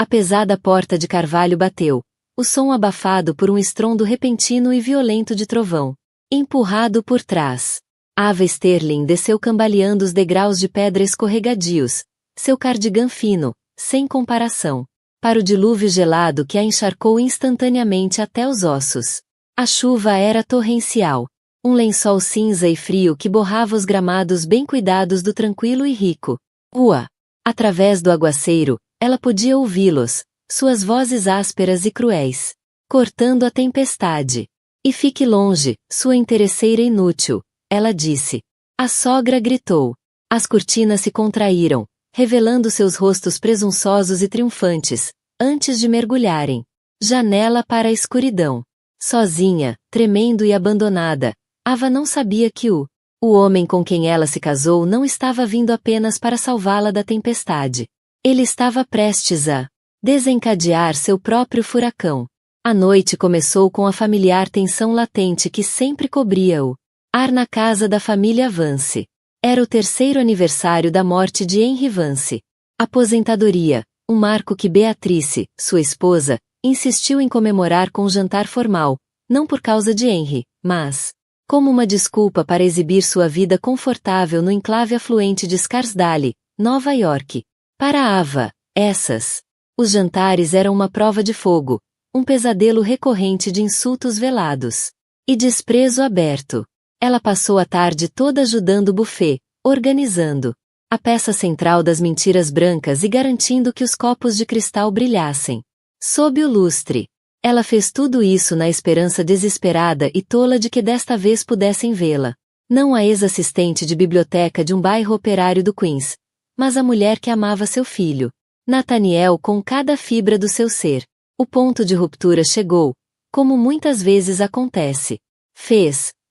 A pesada porta de carvalho bateu, o som abafado por um estrondo repentino e violento de trovão. Empurrado por trás. Ava Sterling desceu cambaleando os degraus de pedra escorregadios, seu cardigã fino, sem comparação, para o dilúvio gelado que a encharcou instantaneamente até os ossos. A chuva era torrencial. Um lençol cinza e frio que borrava os gramados bem cuidados do tranquilo e rico. Através do aguaceiro, ela podia ouvi-los, suas vozes ásperas e cruéis, cortando a tempestade. E fique longe, sua interesseira inútil, ela disse. A sogra gritou. As cortinas se contraíram, revelando seus rostos presunçosos e triunfantes, antes de mergulharem. Janela para a escuridão. Sozinha, tremendo e abandonada, Ava não sabia que o homem com quem ela se casou não estava vindo apenas para salvá-la da tempestade. Ele estava prestes a desencadear seu próprio furacão. A noite começou com a familiar tensão latente que sempre cobria o ar na casa da família Vance. Era o 3º aniversário da morte de Henry Vance. Aposentadoria, um marco que Beatrice, sua esposa, insistiu em comemorar com um jantar formal, não por causa de Henry, mas como uma desculpa para exibir sua vida confortável no enclave afluente de Scarsdale, Nova York. Para Ava, os jantares eram uma prova de fogo, um pesadelo recorrente de insultos velados e desprezo aberto. Ela passou a tarde toda ajudando o buffet, organizando a peça central das mentiras brancas e garantindo que os copos de cristal brilhassem sob o lustre. Ela fez tudo isso na esperança desesperada e tola de que desta vez pudessem vê-la. Não a ex-assistente de biblioteca de um bairro operário do Queens, mas a mulher que amava seu filho, Nathaniel, com cada fibra do seu ser. O ponto de ruptura chegou, como muitas vezes acontece.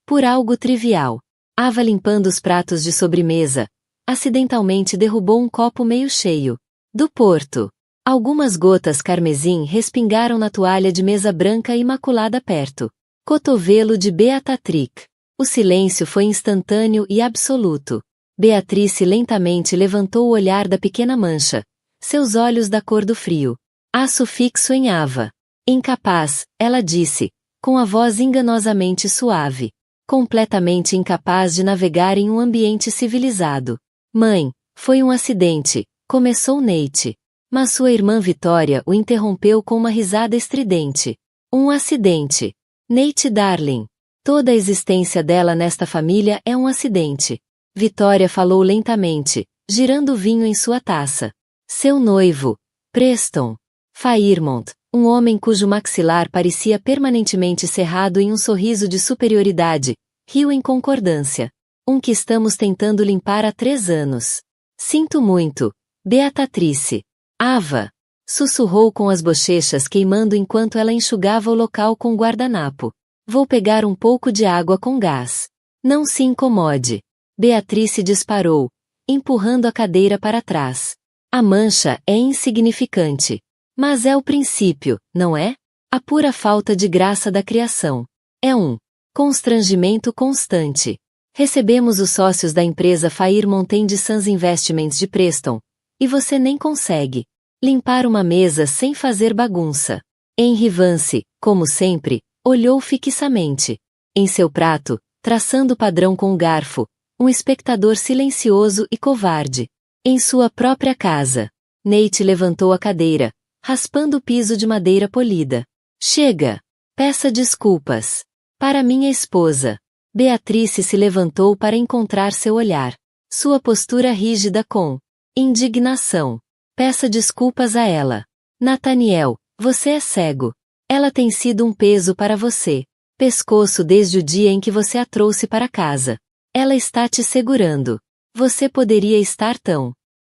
Por algo trivial. Ava limpando os pratos de sobremesa, acidentalmente derrubou um copo meio cheio do Porto. Algumas gotas carmesim respingaram na toalha de mesa branca imaculada perto. Cotovelo de Beatrice. O silêncio foi instantâneo e absoluto. Beatrice lentamente levantou o olhar da pequena mancha, seus olhos da cor do frio. Aço fixo em Ava. Incapaz, ela disse, com a voz enganosamente suave. Completamente incapaz de navegar em um ambiente civilizado. Mãe, foi um acidente, começou Nate. Mas sua irmã Vitória o interrompeu com uma risada estridente. Um acidente. Nate darling. Toda a existência dela nesta família é um acidente. Vitória falou lentamente, girando o vinho em sua taça. Seu noivo, Preston Fairmont, um homem cujo maxilar parecia permanentemente cerrado em um sorriso de superioridade, riu em concordância. Um que estamos tentando limpar há 3 anos. Sinto muito, Beatrice. Ava, sussurrou com as bochechas queimando enquanto ela enxugava o local com guardanapo. Vou pegar um pouco de água com gás. Não se incomode. Beatrice disparou, empurrando a cadeira para trás. A mancha é insignificante. Mas é o princípio, não é? A pura falta de graça da criação. É um constrangimento constante. Recebemos os sócios da empresa Fairmont Sons Investments de Preston, e você nem consegue limpar uma mesa sem fazer bagunça. Henry Vance, como sempre, olhou fixamente. Em seu prato, traçando o padrão com o garfo, um espectador silencioso e covarde. Em sua própria casa. Nate levantou a cadeira, raspando o piso de madeira polida. Chega! Peça desculpas. Para minha esposa. Beatrice se levantou para encontrar seu olhar. Sua postura rígida com indignação. Peça desculpas a ela. Nathaniel, você é cego. Ela tem sido um peso para você. Pescoço desde o dia em que você a trouxe para casa. Ela está te segurando. Você poderia estar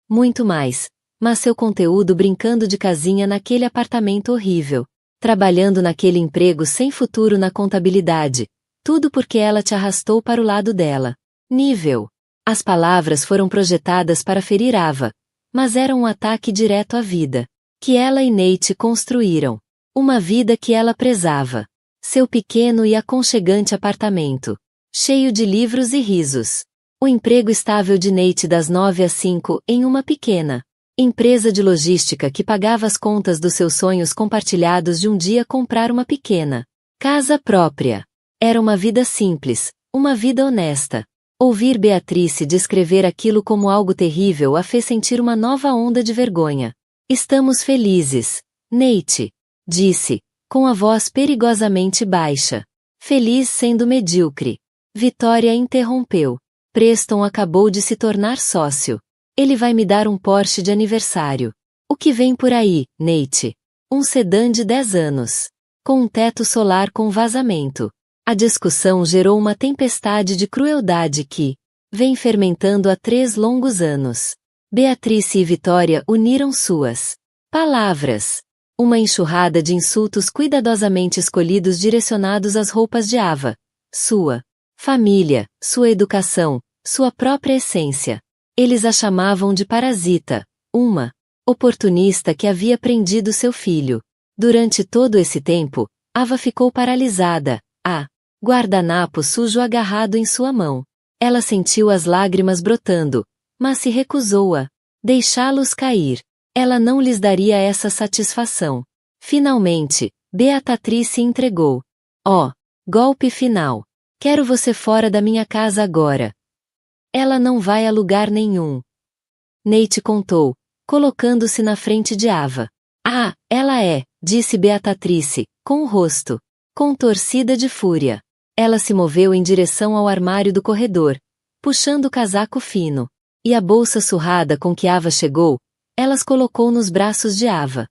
muito mais, mas seu conteúdo brincando de casinha naquele apartamento horrível. Trabalhando naquele emprego sem futuro na contabilidade. Tudo porque ela te arrastou para o lado dela. Nível. As palavras foram projetadas para ferir Ava, mas eram um ataque direto à vida que ela e Nate construíram. Uma vida que ela prezava. Seu pequeno e aconchegante apartamento. Cheio de livros e risos. O emprego estável de Nate das 9 às 5 em uma pequena Empresa de logística que pagava as contas dos seus sonhos compartilhados de um dia comprar uma pequena casa própria. Era uma vida simples, uma vida honesta. Ouvir Beatrice descrever aquilo como algo terrível a fez sentir uma nova onda de vergonha. Estamos felizes, Nate, disse, com a voz perigosamente baixa. Feliz sendo medíocre. Vitória interrompeu. Preston acabou de se tornar sócio. Ele vai me dar um Porsche de aniversário. O que vem por aí, Nate? Um sedã de 10 anos. Com um teto solar com vazamento. A discussão gerou uma tempestade de crueldade que vem fermentando há 3 longos anos. Beatrice e Vitória uniram suas palavras. Uma enxurrada de insultos cuidadosamente escolhidos direcionados às roupas de Ava. Sua família, sua educação, sua própria essência. Eles a chamavam de parasita, uma oportunista que havia prendido seu filho. Durante todo esse tempo, Ava ficou paralisada, guardanapo sujo agarrado em sua mão. Ela sentiu as lágrimas brotando, mas se recusou a deixá-los cair. Ela não lhes daria essa satisfação. Finalmente, Beatrice entregou. Golpe final. Quero você fora da minha casa agora. Ela não vai a lugar nenhum. Nate contou, colocando-se na frente de Ava. Ela é, disse Beatrice, com o rosto contorcida de fúria. Ela se moveu em direção ao armário do corredor, puxando o casaco fino. E a bolsa surrada com que Ava chegou, elas colocou nos braços de Ava.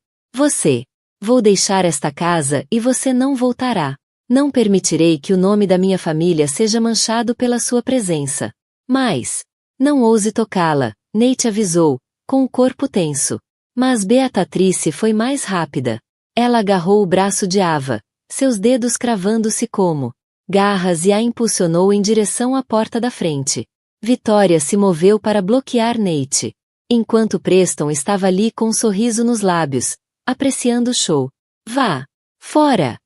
Vou deixar esta casa e você não voltará. Não permitirei que o nome da minha família seja manchado pela sua presença. Mas, não ouse tocá-la, Nate avisou, com o corpo tenso. Mas Beatrice foi mais rápida. Ela agarrou o braço de Ava, seus dedos cravando-se como garras e a impulsionou em direção à porta da frente. Vitória se moveu para bloquear Nate. Enquanto Preston estava ali com um sorriso nos lábios, apreciando o show. Vá! Fora!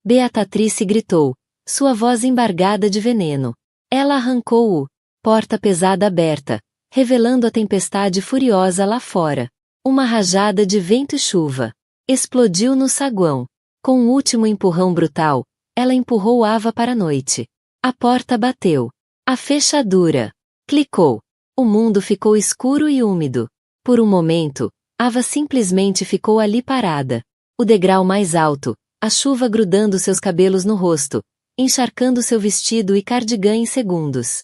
Beatrice gritou, sua voz embargada de veneno. Ela arrancou o porta pesada aberta, revelando a tempestade furiosa lá fora. Uma rajada de vento e chuva explodiu no saguão. Com um último empurrão brutal, ela empurrou Ava para a noite. A porta bateu. A fechadura clicou. O mundo ficou escuro e úmido. Por um momento, Ava simplesmente ficou ali parada. O degrau mais alto, a chuva grudando seus cabelos no rosto, encharcando seu vestido e cardigã em segundos.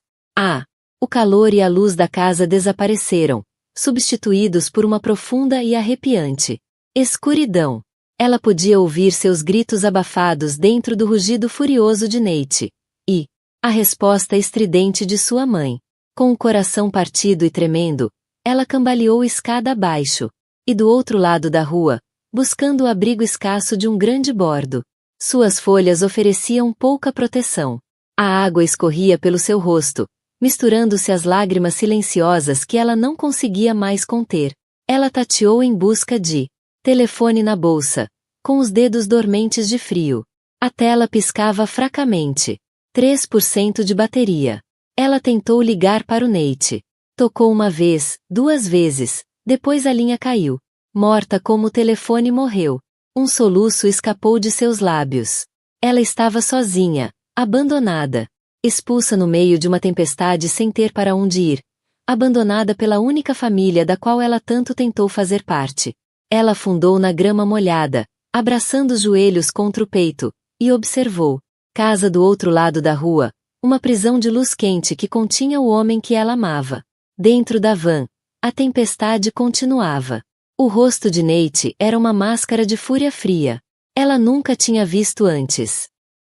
O calor e a luz da casa desapareceram, substituídos por uma profunda e arrepiante escuridão. Ela podia ouvir seus gritos abafados dentro do rugido furioso de Nate. E a resposta estridente de sua mãe. Com o coração partido e tremendo, ela cambaleou escada abaixo. E do outro lado da rua, buscando o abrigo escasso de um grande bordo. Suas folhas ofereciam pouca proteção. A água escorria pelo seu rosto, misturando-se às lágrimas silenciosas que ela não conseguia mais conter. Ela tateou em busca de telefone na bolsa, com os dedos dormentes de frio. A tela piscava fracamente. 3% de bateria. Ela tentou ligar para o Nate. Tocou uma vez, 2 vezes, depois a linha caiu. Morta como o telefone morreu. Um soluço escapou de seus lábios. Ela estava sozinha, abandonada, expulsa no meio de uma tempestade sem ter para onde ir, abandonada pela única família da qual ela tanto tentou fazer parte. Ela afundou na grama molhada, abraçando os joelhos contra o peito, e observou. Casa do outro lado da rua, uma prisão de luz quente que continha o homem que ela amava. Dentro da van, a tempestade continuava. O rosto de Nate era uma máscara de fúria fria. Ela nunca tinha visto antes.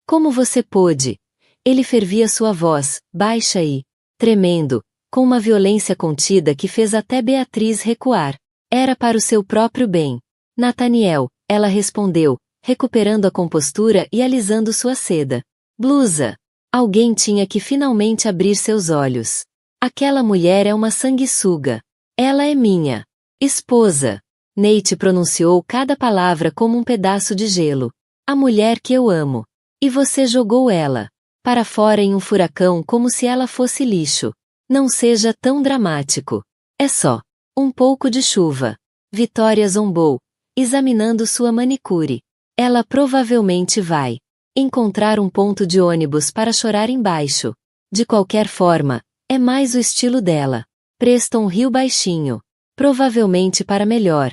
Como você pôde? Ele fervia sua voz, baixa e tremendo, com uma violência contida que fez até Beatriz recuar. Era para o seu próprio bem. Nathaniel, ela respondeu, recuperando a compostura e alisando sua seda. Blusa. Alguém tinha que finalmente abrir seus olhos. Aquela mulher é uma sanguessuga. Ela é minha esposa. Nate pronunciou cada palavra como um pedaço de gelo. A mulher que eu amo. E você jogou ela para fora em um furacão como se ela fosse lixo. Não seja tão dramático. É só Um pouco de chuva. Vitória zombou, examinando sua manicure. Ela provavelmente vai encontrar um ponto de ônibus para chorar embaixo. De qualquer forma, é mais o estilo dela. Preston riu baixinho. Provavelmente para melhor.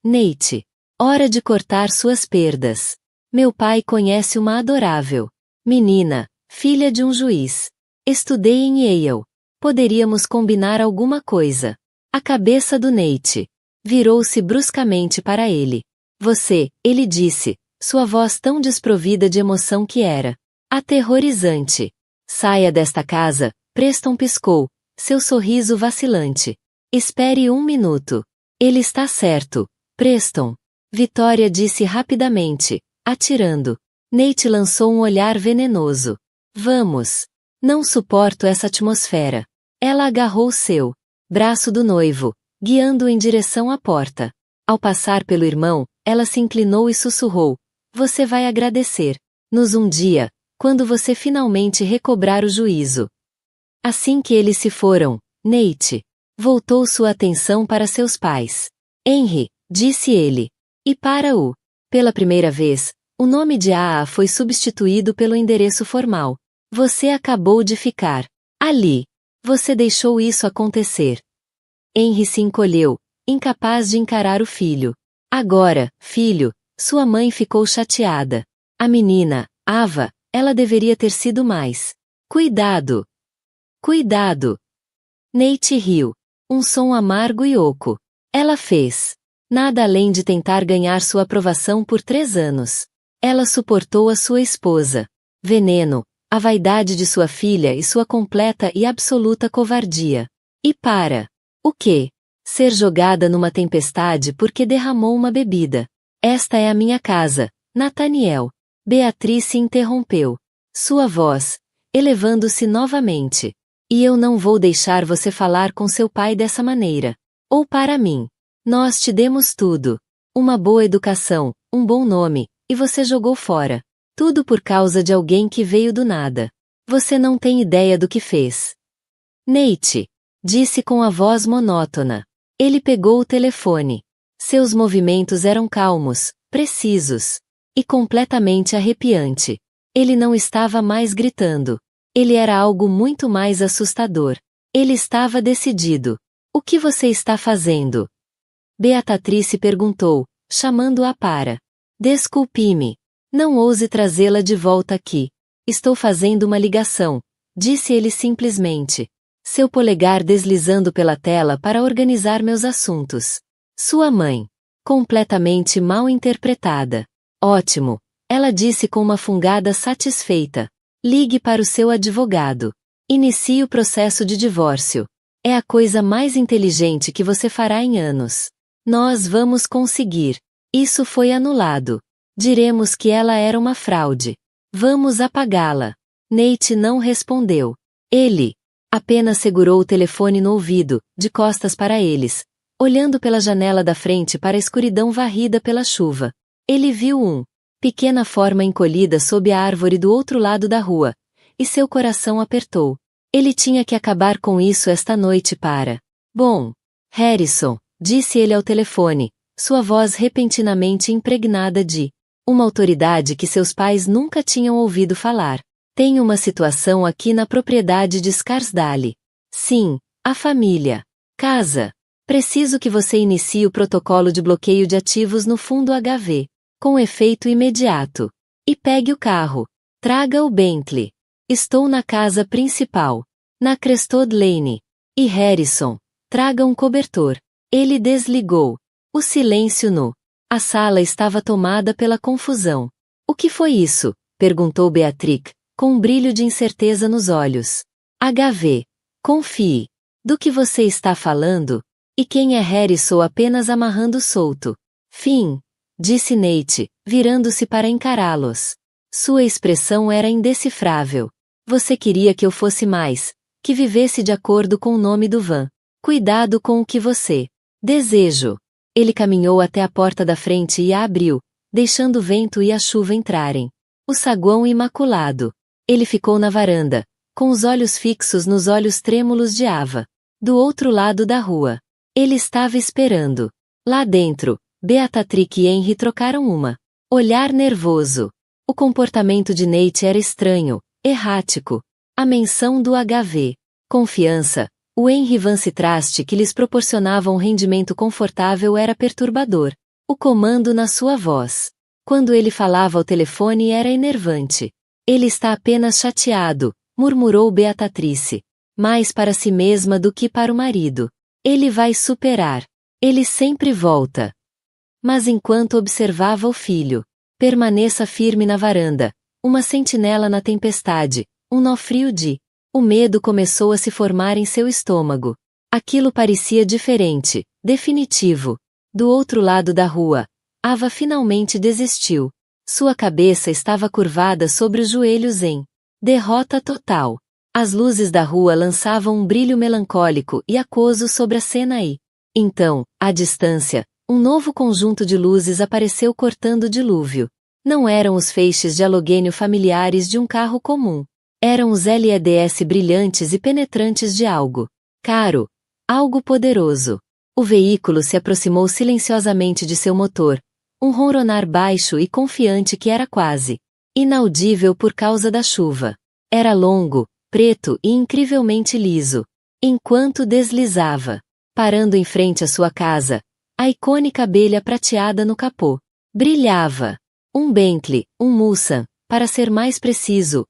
Nate. Hora de cortar suas perdas. Meu pai conhece uma adorável menina, filha de um juiz. Estudei em Yale. Poderíamos combinar alguma coisa. A cabeça do Nate virou-se bruscamente para ele. Você, ele disse, sua voz tão desprovida de emoção que era aterrorizante. Saia desta casa, Preston piscou, seu sorriso vacilante. Espere um minuto. Ele está certo, Preston. Vitória disse rapidamente, atirando. Nate lançou um olhar venenoso. Vamos. Não suporto essa atmosfera. Ela agarrou seu braço do noivo, guiando-o em direção à porta. Ao passar pelo irmão, ela se inclinou e sussurrou. Você vai agradecer. Nos um dia, quando você finalmente recobrar o juízo. Assim que eles se foram, Nate voltou sua atenção para seus pais. Henry, disse ele. E pela primeira vez, o nome de AA foi substituído pelo endereço formal. Você acabou de ficar ali. Você deixou isso acontecer. Henry se encolheu, incapaz de encarar o filho. Agora, filho, sua mãe ficou chateada. A menina, Ava, ela deveria ter sido mais. Cuidado! Cuidado! Nate riu. Um som amargo e oco. Ela fez nada além de tentar ganhar sua aprovação por 3 anos. Ela suportou a sua esposa. Veneno, a vaidade de sua filha e sua completa e absoluta covardia. E o quê? Ser jogada numa tempestade porque derramou uma bebida. Esta é a minha casa, Nathaniel. Beatriz se interrompeu. Sua voz, elevando-se novamente. E eu não vou deixar você falar com seu pai dessa maneira. Ou para mim. Nós te demos tudo. Uma boa educação, um bom nome, e você jogou fora. Tudo por causa de alguém que veio do nada. Você não tem ideia do que fez. Nate, disse com a voz monótona. Ele pegou o telefone. Seus movimentos eram calmos, precisos. E completamente arrepiante. Ele não estava mais gritando. Ele era algo muito mais assustador. Ele estava decidido. O que você está fazendo? Beatriz perguntou, chamando-a para. Desculpe-me. Não ouse trazê-la de volta aqui. Estou fazendo uma ligação, disse ele simplesmente. Seu polegar deslizando pela tela para organizar meus assuntos. Sua mãe. Completamente mal interpretada. Ótimo. Ela disse com uma fungada satisfeita. Ligue para o seu advogado. Inicie o processo de divórcio. É a coisa mais inteligente que você fará em anos. Nós vamos conseguir. Isso foi anulado. Diremos que ela era uma fraude. Vamos apagá-la. Nate não respondeu. Ele apenas segurou o telefone no ouvido, de costas para eles, olhando pela janela da frente para a escuridão varrida pela chuva. Ele viu pequena forma encolhida sob a árvore do outro lado da rua, e seu coração apertou. Ele tinha que acabar com isso esta noite para. Bom, Harrison, disse ele ao telefone, sua voz repentinamente impregnada de uma autoridade que seus pais nunca tinham ouvido falar. Tem uma situação aqui na propriedade de Scarsdale. Sim, a família. Casa. Preciso que você inicie o protocolo de bloqueio de ativos no fundo HV, com efeito imediato. E pegue o carro. Traga o Bentley. Estou na casa principal. Na Crestwood Lane. E Harrison, traga um cobertor. Ele desligou. O silêncio A sala estava tomada pela confusão. O que foi isso? Perguntou Beatriz, com um brilho de incerteza nos olhos. HV. Confie. Do que você está falando? E quem é Harrison apenas amarrando solto? Fim. Disse Nate, virando-se para encará-los. Sua expressão era indecifrável. Você queria que eu fosse mais, que vivesse de acordo com o nome do van. Cuidado com o que você desejo. Ele caminhou até a porta da frente e a abriu, deixando o vento e a chuva entrarem. O saguão imaculado. Ele ficou na varanda, com os olhos fixos nos olhos trêmulos de Ava. Do outro lado da rua. Ele estava esperando. Lá dentro, Beatrix e Henry trocaram uma. Olhar nervoso. O comportamento de Nate era estranho, errático. A menção do HV. Confiança. O Henry Van Citraste que lhes proporcionava um rendimento confortável era perturbador. O comando na sua voz. Quando ele falava ao telefone era enervante. Ele está apenas chateado, murmurou Beatrice. Mais para si mesma do que para o marido. Ele vai superar. Ele sempre volta. Mas enquanto observava o filho, permaneça firme na varanda, uma sentinela na tempestade, um nó frio de... O medo começou a se formar em seu estômago. Aquilo parecia diferente, definitivo. Do outro lado da rua, Ava finalmente desistiu. Sua cabeça estava curvada sobre os joelhos em derrota total. As luzes da rua lançavam um brilho melancólico e aquoso sobre a cena e... Então, à distância, um novo conjunto de luzes apareceu cortando o dilúvio. Não eram os feixes de halogênio familiares de um carro comum. Eram os LEDs brilhantes e penetrantes de algo caro, algo poderoso. O veículo se aproximou silenciosamente de seu motor, um ronronar baixo e confiante que era quase inaudível por causa da chuva. Era longo, preto e incrivelmente liso. Enquanto deslizava, parando em frente à sua casa, a icônica abelha prateada no capô brilhava. Um Bentley, um Mulsanne, para ser mais preciso,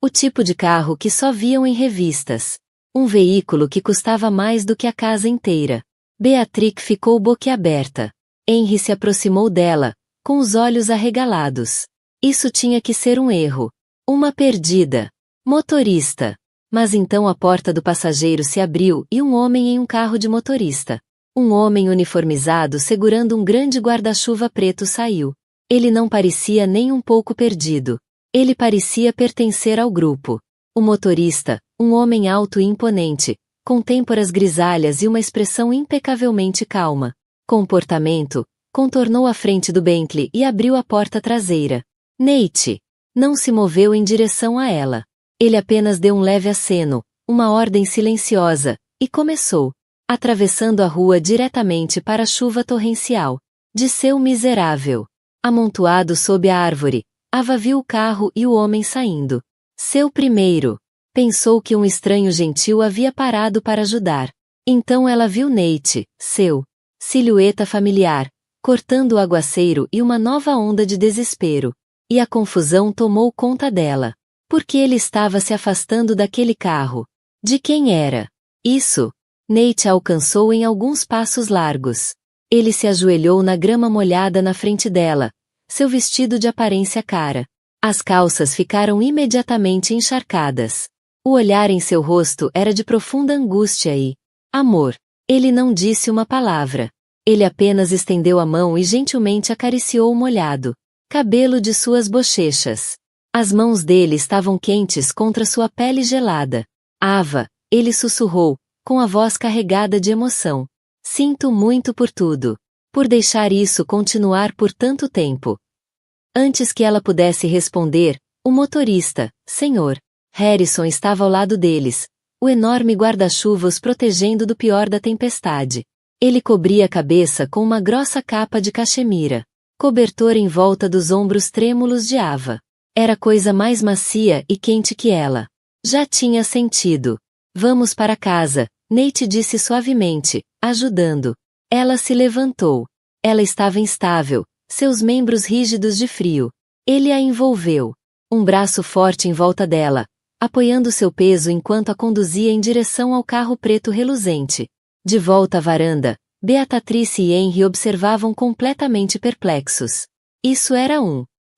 o tipo de carro que só viam em revistas. Um veículo que custava mais do que a casa inteira. Beatrix ficou boquiaberta. Henry se aproximou dela, com os olhos arregalados. Isso tinha que ser um erro. Uma perdida. Motorista. Mas então a porta do passageiro se abriu e um homem em um carro de motorista. Um homem uniformizado segurando um grande guarda-chuva preto saiu. Ele não parecia nem um pouco perdido. Ele parecia pertencer ao grupo. O motorista, um homem alto e imponente, com têmporas grisalhas e uma expressão impecavelmente calma. Comportamento, contornou a frente do Bentley e abriu a porta traseira. Nate não se moveu em direção a ela. Ele apenas deu um leve aceno, uma ordem silenciosa, e começou, atravessando a rua diretamente para a chuva torrencial. De seu miserável. Amontoado sob a árvore, Ava viu o carro e o homem saindo. Seu primeiro. Pensou que um estranho gentil havia parado para ajudar. Então ela viu Nate, seu silhueta familiar, cortando o aguaceiro e uma nova onda de desespero. E a confusão tomou conta dela. Porque ele estava se afastando daquele carro. De quem era? Isso. Nate a alcançou em alguns passos largos. Ele se ajoelhou na grama molhada na frente dela. Seu vestido de aparência cara. As calças ficaram imediatamente encharcadas. O olhar em seu rosto era de profunda angústia e amor. Ele não disse uma palavra. Ele apenas estendeu a mão e gentilmente acariciou o molhado cabelo de suas bochechas. As mãos dele estavam quentes contra sua pele gelada. Ava, ele sussurrou, com a voz carregada de emoção. Sinto muito por tudo. Por deixar isso continuar por tanto tempo. Antes que ela pudesse responder, o motorista, Sr. Harrison estava ao lado deles, o enorme guarda-chuva os protegendo do pior da tempestade. Ele cobria a cabeça com uma grossa capa de caxemira, cobertor em volta dos ombros trêmulos de Ava. Era coisa mais macia e quente que ela já tinha sentido. Vamos para casa, Nate disse suavemente, ajudando. Ela se levantou. Ela estava instável, seus membros rígidos de frio. Ele a envolveu. Um braço forte em volta dela, apoiando seu peso enquanto a conduzia em direção ao carro preto reluzente. De volta à varanda, Beatrice e Henry observavam completamente perplexos. Isso era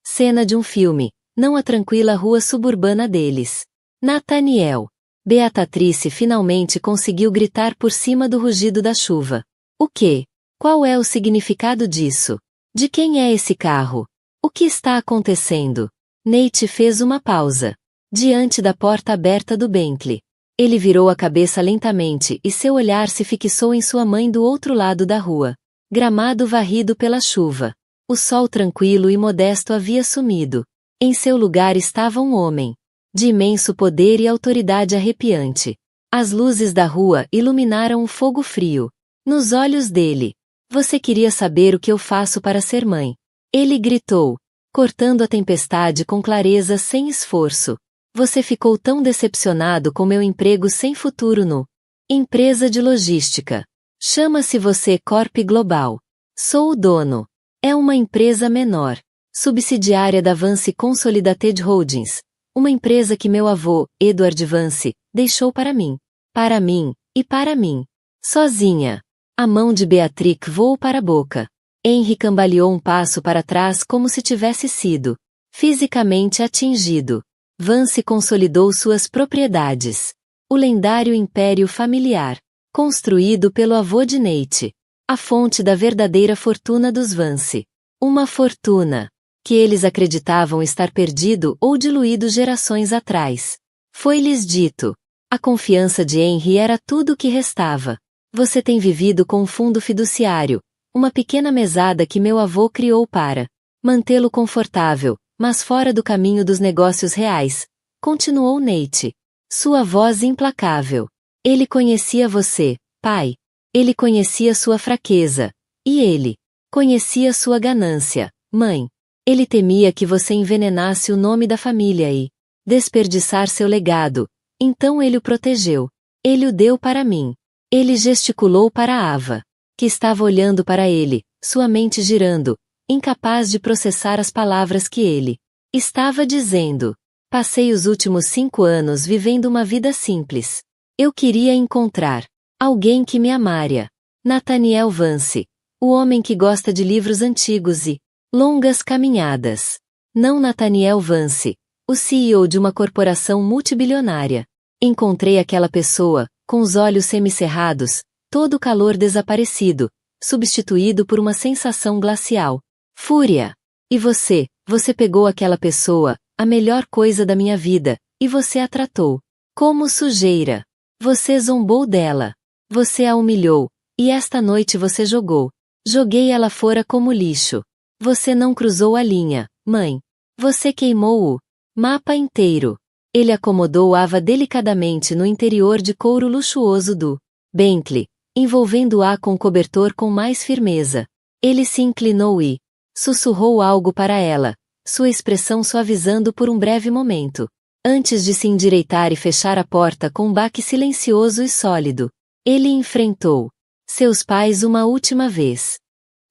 cena de um filme, não a tranquila rua suburbana deles. Nathaniel. Beatrice finalmente conseguiu gritar por cima do rugido da chuva. O quê? Qual é o significado disso? De quem é esse carro? O que está acontecendo? Nate fez uma pausa. Diante da porta aberta do Bentley. Ele virou a cabeça lentamente e seu olhar se fixou em sua mãe do outro lado da rua. Gramado varrido pela chuva. O sol tranquilo e modesto havia sumido. Em seu lugar estava um homem. De imenso poder e autoridade arrepiante. As luzes da rua iluminaram um fogo frio. nos olhos dele. Você queria saber o que eu faço para ser mãe. Ele gritou, cortando a tempestade com clareza sem esforço. Você ficou tão decepcionado com meu emprego sem futuro no empresa de logística. Chama-se você Corp Global. Sou o dono. É uma empresa menor, subsidiária da Vance Consolidated Holdings, uma empresa que meu avô, Edward Vance, deixou para mim. Para mim, e para mim. Sozinha. A mão de Beatrix voou para a boca. Henry cambaleou um passo para trás como se tivesse sido fisicamente atingido. Vance consolidou suas propriedades. O lendário império familiar, construído pelo avô de Nate. A fonte da verdadeira fortuna dos Vance. Uma fortuna que eles acreditavam estar perdido ou diluído gerações atrás. Foi-lhes dito. A confiança de Henry era tudo o que restava. Você tem vivido com um fundo fiduciário, uma pequena mesada que meu avô criou para mantê-lo confortável, mas fora do caminho dos negócios reais, continuou Nate. Sua voz implacável. Ele conhecia você, pai. Ele conhecia sua fraqueza. E ele conhecia sua ganância, mãe. Ele temia que você envenenasse o nome da família e desperdiçar seu legado. Então ele o protegeu. Ele o deu para mim. Ele gesticulou para Ava, que estava olhando para ele, sua mente girando, incapaz de processar as palavras que ele estava dizendo. Passei os últimos 5 anos vivendo uma vida simples. Eu queria encontrar alguém que me amaria. Nathaniel Vance, o homem que gosta de livros antigos e longas caminhadas. Não Nathaniel Vance, o CEO de uma corporação multibilionária. Encontrei aquela pessoa, com os olhos semicerrados, todo o calor desaparecido, substituído por uma sensação glacial. Fúria. E você pegou aquela pessoa, a melhor coisa da minha vida, e você a tratou como sujeira. Você zombou dela. Você a humilhou, e esta noite você jogou. Joguei ela fora como lixo. Você não cruzou a linha, mãe. Você queimou o mapa inteiro. Ele acomodou Ava delicadamente no interior de couro luxuoso do Bentley, envolvendo-a com cobertor com mais firmeza. Ele se inclinou e sussurrou algo para ela, sua expressão suavizando por um breve momento. Antes de se endireitar e fechar a porta com um baque silencioso e sólido, ele enfrentou seus pais uma última vez.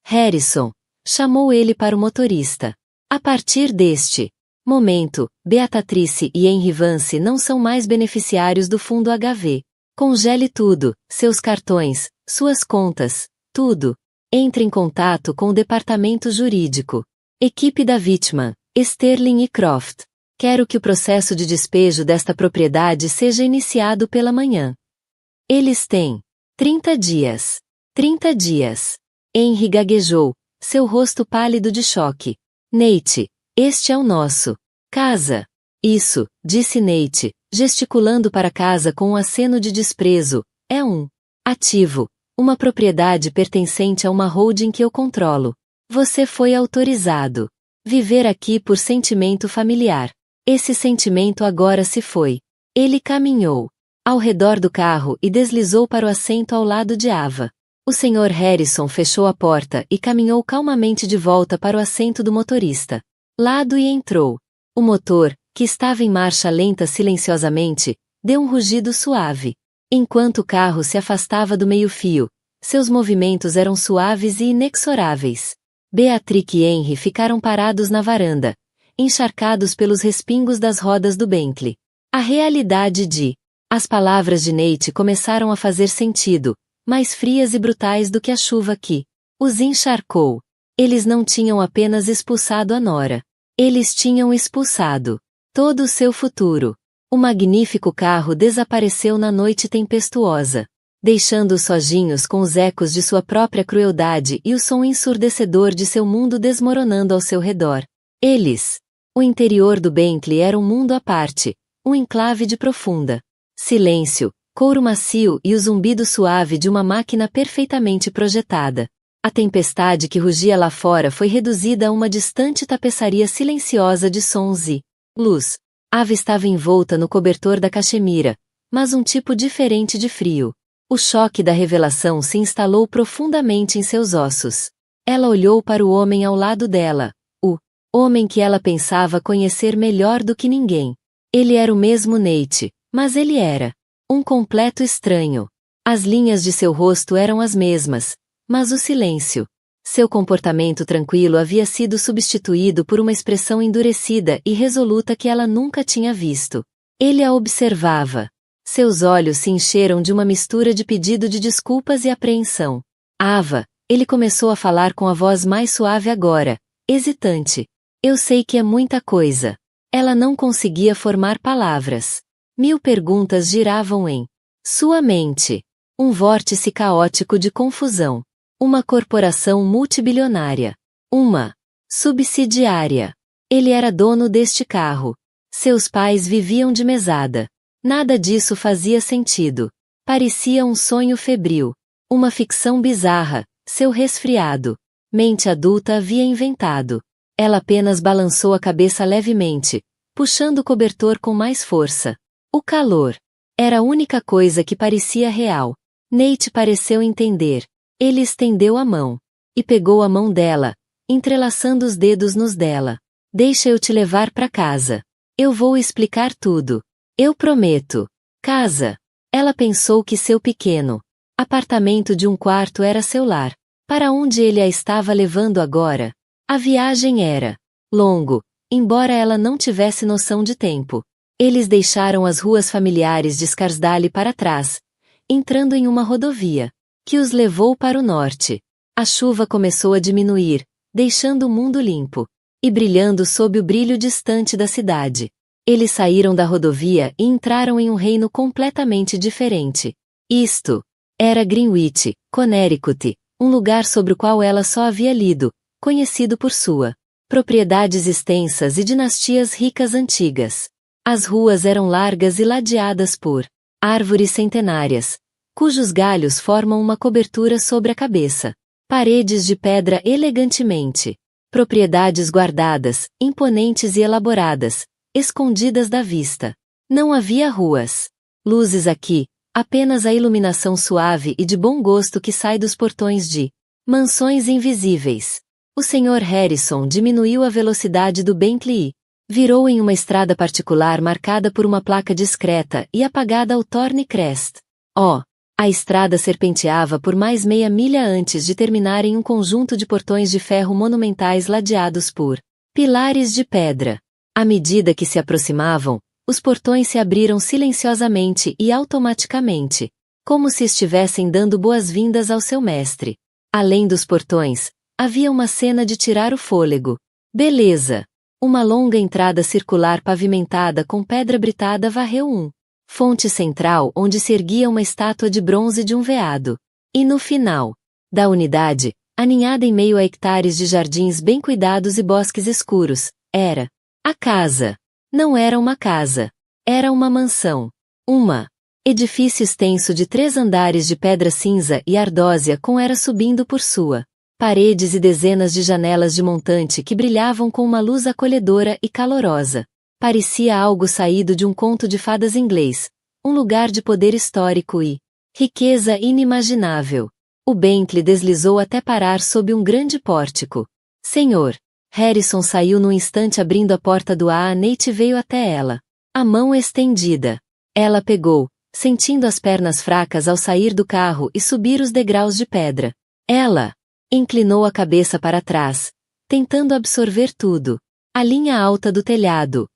Harrison, chamou ele para o motorista. A partir deste momento, Beatrice e Henry Vance não são mais beneficiários do fundo HV. Congele tudo, seus cartões, suas contas, tudo. Entre em contato com o departamento jurídico. Equipe da Wittmann, Sterling e Croft. Quero que o processo de despejo desta propriedade seja iniciado pela manhã. Eles têm 30 dias. 30 dias. Henry gaguejou, seu rosto pálido de choque. Nate, este é o nosso casa. Isso, disse Nate, gesticulando para casa com um aceno de desprezo, é um ativo, uma propriedade pertencente a uma holding que eu controlo. Você foi autorizado viver aqui por sentimento familiar. Esse sentimento agora se foi. Ele caminhou ao redor do carro e deslizou para o assento ao lado de Ava. O Sr. Harrison fechou a porta e caminhou calmamente de volta para o assento do motorista. Lado e entrou. O motor, que estava em marcha lenta silenciosamente, deu um rugido suave. Enquanto o carro se afastava do meio-fio, seus movimentos eram suaves e inexoráveis. Beatrix e Henry ficaram parados na varanda, encharcados pelos respingos das rodas do Bentley. A realidade de as palavras de Nate começaram a fazer sentido, mais frias e brutais do que a chuva que os encharcou. Eles não tinham apenas expulsado a nora. Eles tinham expulsado todo o seu futuro. O magnífico carro desapareceu na noite tempestuosa, deixando-os sozinhos com os ecos de sua própria crueldade e o som ensurdecedor de seu mundo desmoronando ao seu redor. O interior do Bentley era um mundo à parte, um enclave de profunda silêncio, couro macio e o zumbido suave de uma máquina perfeitamente projetada. A tempestade que rugia lá fora foi reduzida a uma distante tapeçaria silenciosa de sons e luz. Ava estava envolta no cobertor da cachemira, mas um tipo diferente de frio. O choque da revelação se instalou profundamente em seus ossos. Ela olhou para o homem ao lado dela, o homem que ela pensava conhecer melhor do que ninguém. Ele era o mesmo Nate, mas ele era um completo estranho. As linhas de seu rosto eram as mesmas, mas o silêncio. Seu comportamento tranquilo havia sido substituído por uma expressão endurecida e resoluta que ela nunca tinha visto. Ele a observava. Seus olhos se encheram de uma mistura de pedido de desculpas e apreensão. Ava, ele começou a falar com a voz mais suave agora, hesitante. Eu sei que é muita coisa. Ela não conseguia formar palavras. 1000 perguntas giravam em sua mente. Um vórtice caótico de confusão. Uma corporação multibilionária. Uma subsidiária. Ele era dono deste carro. Seus pais viviam de mesada. Nada disso fazia sentido. Parecia um sonho febril. Uma ficção bizarra, seu resfriado. Mente adulta havia inventado. Ela apenas balançou a cabeça levemente, puxando o cobertor com mais força. O calor. Era a única coisa que parecia real. Nate pareceu entender. Ele estendeu a mão. E pegou a mão dela, entrelaçando os dedos nos dela. Deixa eu te levar para casa. Eu vou explicar tudo. Eu prometo. Casa. Ela pensou que seu pequeno apartamento de um quarto era seu lar. Para onde ele a estava levando agora? A viagem era longo, embora ela não tivesse noção de tempo. Eles deixaram as ruas familiares de Scarsdale para trás, entrando em uma rodovia que os levou para o norte. A chuva começou a diminuir, deixando o mundo limpo e brilhando sob o brilho distante da cidade. Eles saíram da rodovia e entraram em um reino completamente diferente. Isto era Greenwich, Connecticut, um lugar sobre o qual ela só havia lido, conhecido por sua propriedades extensas e dinastias ricas antigas. As ruas eram largas e ladeadas por árvores centenárias, cujos galhos formam uma cobertura sobre a cabeça. Paredes de pedra elegantemente. Propriedades guardadas, imponentes e elaboradas, escondidas da vista. Não havia ruas. Luzes aqui, apenas a iluminação suave e de bom gosto que sai dos portões de mansões invisíveis. O Sr. Harrison diminuiu a velocidade do Bentley e virou em uma estrada particular marcada por uma placa discreta e apagada ao Thorncrest. A estrada serpenteava por mais meia milha antes de terminar em um conjunto de portões de ferro monumentais ladeados por pilares de pedra. À medida que se aproximavam, os portões se abriram silenciosamente e automaticamente, como se estivessem dando boas-vindas ao seu mestre. Além dos portões, havia uma cena de tirar o fôlego. Beleza! Uma longa entrada circular pavimentada com pedra britada varreu fonte central onde se erguia uma estátua de bronze de um veado. E no final da unidade, aninhada em meio a hectares de jardins bem cuidados e bosques escuros, era a casa. Não era uma casa. Era uma mansão. Edifício extenso de 3 andares de pedra cinza e ardósia com era subindo por sua paredes e dezenas de janelas de montante que brilhavam com uma luz acolhedora e calorosa. Parecia algo saído de um conto de fadas inglês, um lugar de poder histórico e riqueza inimaginável. O Bentley deslizou até parar sob um grande pórtico. Senhor! Harrison saiu num instante abrindo a porta do A. Nate veio até ela. A mão estendida. Ela pegou, sentindo as pernas fracas ao sair do carro e subir os degraus de pedra. Ela inclinou a cabeça para trás, tentando absorver tudo. A linha alta do telhado,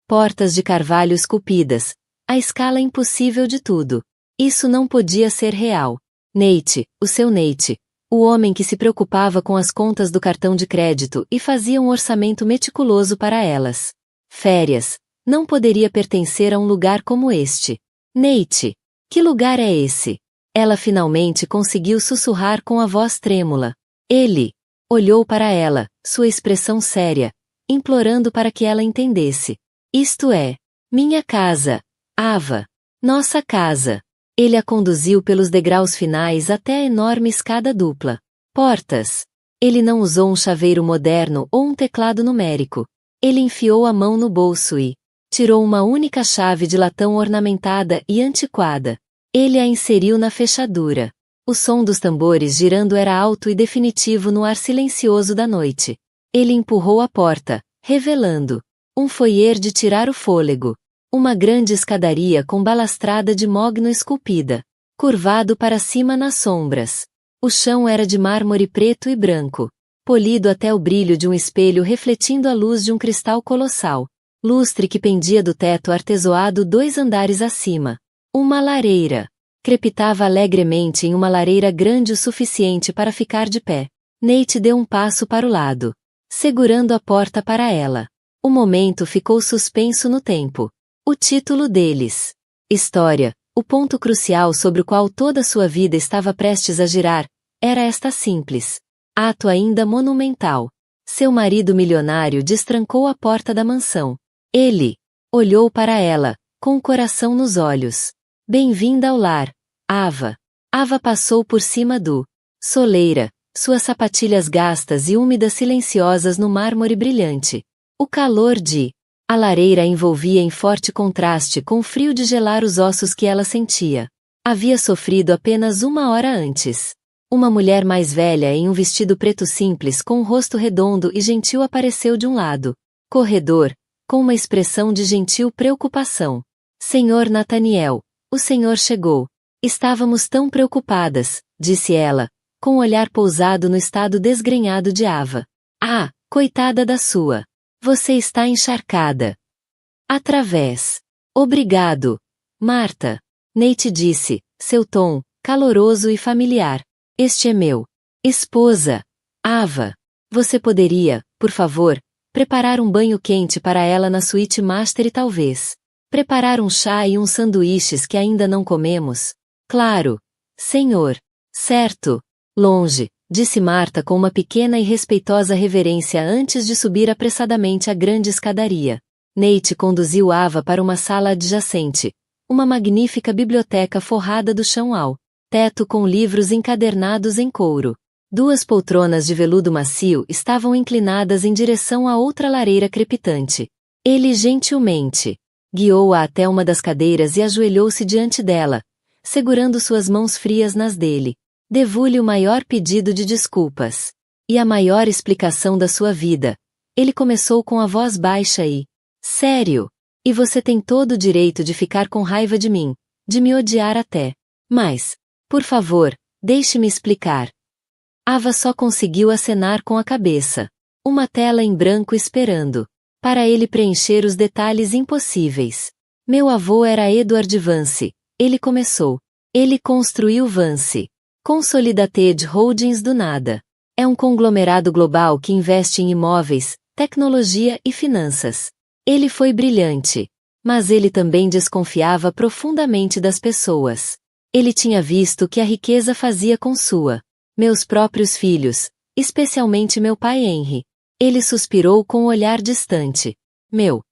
portas de carvalho esculpidas, a escala impossível de tudo. Isso não podia ser real. Nate, o seu Nate, o homem que se preocupava com as contas do cartão de crédito e fazia um orçamento meticuloso para elas. Férias, não poderia pertencer a um lugar como este. Nate, que lugar é esse? Ela finalmente conseguiu sussurrar com a voz trêmula. Ele olhou para ela, sua expressão séria, implorando para que ela entendesse. Isto é minha casa, Ava. Nossa casa. Ele a conduziu pelos degraus finais até a enorme escada dupla. Portas. Ele não usou um chaveiro moderno ou um teclado numérico. Ele enfiou a mão no bolso e tirou uma única chave de latão ornamentada e antiquada. Ele a inseriu na fechadura. O som dos tambores girando era alto e definitivo no ar silencioso da noite. Ele empurrou a porta, revelando um foyer de tirar o fôlego. Uma grande escadaria com balastrada de mogno esculpida, curvado para cima nas sombras. O chão era de mármore preto e branco, polido até o brilho de um espelho refletindo a luz de um cristal colossal. Lustre que pendia do teto artesoado 2 andares acima. Uma lareira. Crepitava alegremente em uma lareira grande o suficiente para ficar de pé. Nate deu um passo para o lado, segurando a porta para ela. O momento ficou suspenso no tempo. O título deles. História, o ponto crucial sobre o qual toda sua vida estava prestes a girar, era esta simples. Ato ainda monumental. Seu marido milionário destrancou a porta da mansão. Ele olhou para ela, com o coração nos olhos. Bem-vinda ao lar, Ava. Ava passou por cima do soleira, suas sapatilhas gastas e úmidas silenciosas no mármore brilhante. O calor a lareira a envolvia em forte contraste com o frio de gelar os ossos que ela sentia. Havia sofrido apenas 1 hora antes. Uma mulher mais velha em um vestido preto simples com um rosto redondo e gentil apareceu de um lado. Corredor, com uma expressão de gentil preocupação. Senhor Nathaniel, o senhor chegou. Estávamos tão preocupadas, disse ela, com o olhar pousado no estado desgrenhado de Ava. Ah, coitada da sua. Você está encharcada. Através. Obrigado, Marta. Nate disse, seu tom, caloroso e familiar. Este é meu esposa, Ava. Você poderia, por favor, preparar um banho quente para ela na suíte master e talvez preparar um chá e uns sanduíches que ainda não comemos? Claro, senhor. Certo. Longe, disse Marta com uma pequena e respeitosa reverência antes de subir apressadamente a grande escadaria. Nate conduziu Ava para uma sala adjacente, uma magnífica biblioteca forrada do chão ao teto com livros encadernados em couro. 2 poltronas de veludo macio estavam inclinadas em direção a outra lareira crepitante. Ele gentilmente guiou-a até uma das cadeiras e ajoelhou-se diante dela, segurando suas mãos frias nas dele. Devo-lhe o maior pedido de desculpas e a maior explicação da sua vida. Ele começou com a voz baixa e sério. E você tem todo o direito de ficar com raiva de mim, de me odiar até. Mas, por favor, deixe-me explicar. Ava só conseguiu acenar com a cabeça. Uma tela em branco esperando para ele preencher os detalhes impossíveis. Meu avô era Edward Vance. Ele começou. Ele construiu Vance Consolidated Holdings do nada. É um conglomerado global que investe em imóveis, tecnologia e finanças. Ele foi brilhante. Mas ele também desconfiava profundamente das pessoas. Ele tinha visto o que a riqueza fazia com meus próprios filhos, especialmente meu pai Henry. Ele suspirou com um olhar distante. Meu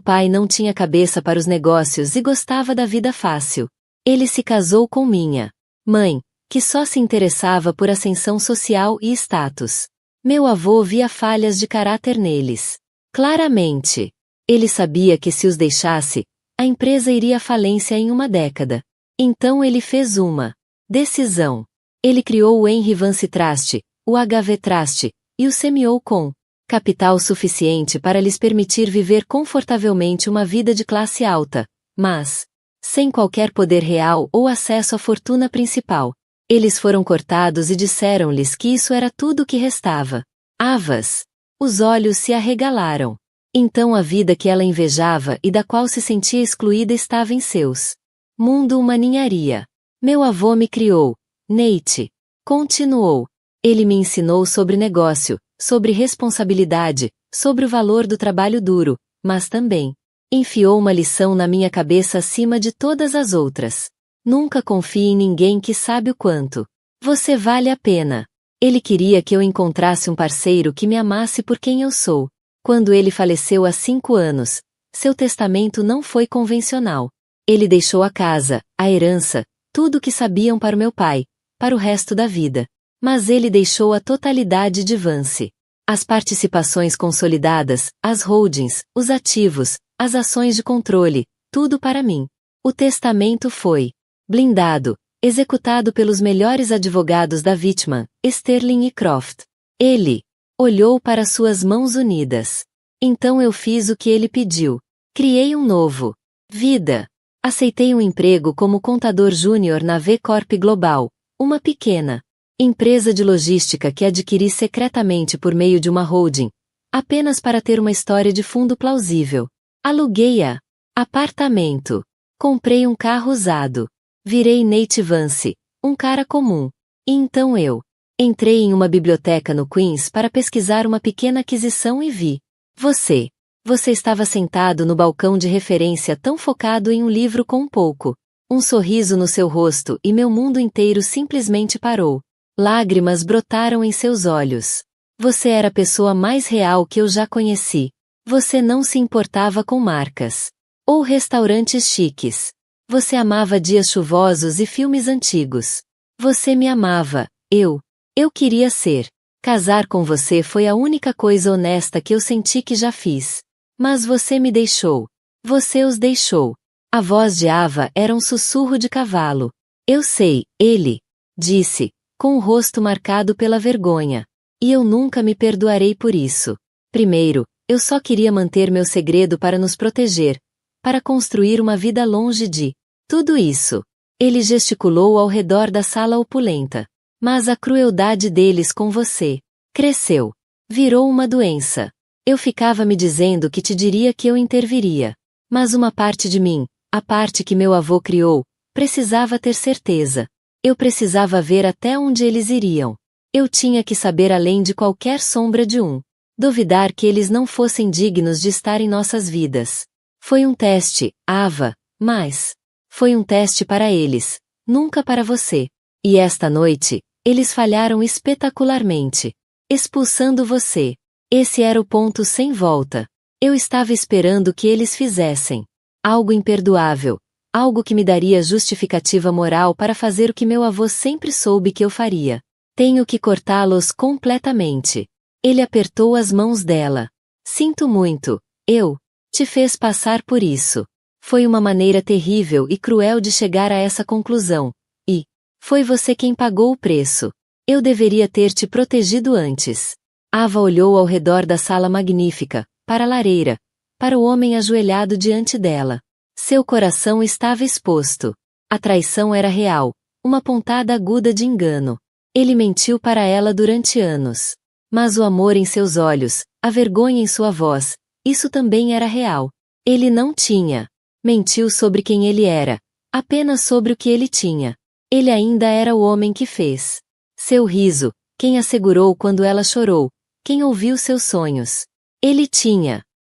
pai não tinha cabeça para os negócios e gostava da vida fácil. Ele se casou com minha mãe, que só se interessava por ascensão social e status. Meu avô via falhas de caráter neles. Claramente. Ele sabia que se os deixasse, a empresa iria à falência em 1 década. Então ele fez uma decisão. Ele criou o Henry Vance Trust, o HV Trust, e o semeou com capital suficiente para lhes permitir viver confortavelmente uma vida de classe alta, mas sem qualquer poder real ou acesso à fortuna principal. Eles foram cortados e disseram-lhes que isso era tudo o que restava. Avas. Os olhos se arregalaram. Então a vida que ela invejava e da qual se sentia excluída estava em seus mundo uma ninharia. Meu avô me criou. Nate continuou. Ele me ensinou sobre negócio, sobre responsabilidade, sobre o valor do trabalho duro, mas também enfiou uma lição na minha cabeça acima de todas as outras. Nunca confie em ninguém que sabe o quanto você vale a pena. Ele queria que eu encontrasse um parceiro que me amasse por quem eu sou. Quando ele faleceu há 5 anos, seu testamento não foi convencional. Ele deixou a casa, a herança, tudo o que sabiam para o meu pai, para o resto da vida. Mas ele deixou a totalidade de Vance. As participações consolidadas, as holdings, os ativos, as ações de controle, tudo para mim. O testamento foi blindado, executado pelos melhores advogados da vítima, Sterling e Croft. Ele olhou para suas mãos unidas. Então eu fiz o que ele pediu. Criei um novo vida. Aceitei um emprego como contador júnior na V Corp Global, uma pequena empresa de logística que adquiri secretamente por meio de uma holding, apenas para ter uma história de fundo plausível. Aluguei apartamento. Comprei um carro usado. Virei Nate Vance, um cara comum. E então eu entrei em uma biblioteca no Queens para pesquisar uma pequena aquisição e vi. Você estava sentado no balcão de referência tão focado em um livro com um sorriso no seu rosto e meu mundo inteiro simplesmente parou. Lágrimas brotaram em seus olhos. Você era a pessoa mais real que eu já conheci. Você não se importava com marcas ou restaurantes chiques. Você amava dias chuvosos e filmes antigos. Você me amava. Eu queria ser. Casar com você foi a única coisa honesta que eu senti que já fiz. Mas você me deixou. Você os deixou. A voz de Ava era um sussurro de cavalo. Eu sei, ele disse, com o rosto marcado pela vergonha. E eu nunca me perdoarei por isso. Primeiro, eu só queria manter meu segredo para nos proteger, para construir uma vida longe de tudo isso. Ele gesticulou ao redor da sala opulenta. Mas a crueldade deles com você cresceu. Virou uma doença. Eu ficava me dizendo que te diria que eu interviria. Mas uma parte de mim, a parte que meu avô criou, precisava ter certeza. Eu precisava ver até onde eles iriam. Eu tinha que saber além de qualquer sombra de duvidar que eles não fossem dignos de estar em nossas vidas. Foi um teste, Ava, mas foi um teste para eles, nunca para você. E esta noite, eles falharam espetacularmente, expulsando você. Esse era o ponto sem volta. Eu estava esperando que eles fizessem algo imperdoável, algo que me daria justificativa moral para fazer o que meu avô sempre soube que eu faria. Tenho que cortá-los completamente. Ele apertou as mãos dela. Sinto muito, eu te fez passar por isso. Foi uma maneira terrível e cruel de chegar a essa conclusão. E foi você quem pagou o preço. Eu deveria ter te protegido antes. Ava olhou ao redor da sala magnífica, para a lareira, para o homem ajoelhado diante dela. Seu coração estava exposto. A traição era real, uma pontada aguda de engano. Ele mentiu para ela durante anos. Mas o amor em seus olhos, a vergonha em sua voz, isso também era real. Ele não tinha. Mentiu sobre quem ele era, apenas sobre o que ele tinha. Ele ainda era o homem que fez. Seu riso, quem a segurou quando ela chorou, quem ouviu seus sonhos. Ele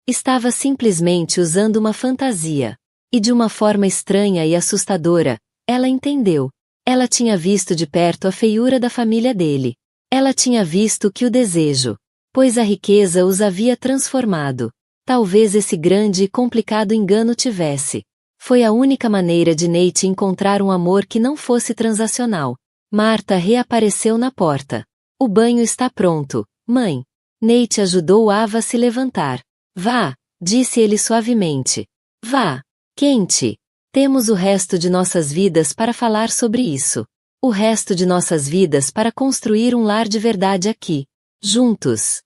estava simplesmente usando uma fantasia. E de uma forma estranha e assustadora, ela entendeu. Ela tinha visto de perto a feiura da família dele. Ela tinha visto que o desejo, pois a riqueza os havia transformado. Talvez esse grande e complicado engano tivesse. Foi a única maneira de Nate encontrar um amor que não fosse transacional. Marta reapareceu na porta. O banho está pronto, mãe. Nate ajudou Ava a se levantar. Vá, disse ele suavemente. Vá. Quente. Temos o resto de nossas vidas para falar sobre isso. O resto de nossas vidas para construir um lar de verdade aqui. Juntos.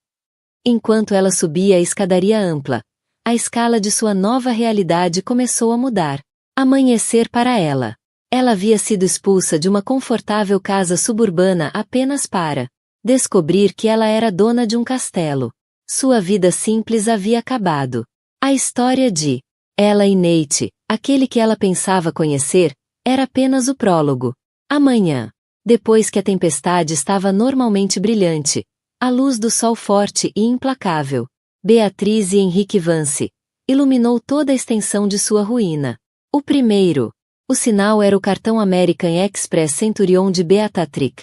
Enquanto ela subia a escadaria ampla, a escala de sua nova realidade começou a mudar. Amanhecer para ela. Ela havia sido expulsa de uma confortável casa suburbana apenas para descobrir que ela era dona de um castelo. Sua vida simples havia acabado. A história de ela e Nate, aquele que ela pensava conhecer, era apenas o prólogo. Amanhã, depois que a tempestade estava normalmente brilhante, a luz do sol forte e implacável, Beatriz e Henrique Vance, iluminou toda a extensão de sua ruína. O sinal era o cartão American Express Centurion de Beatriz,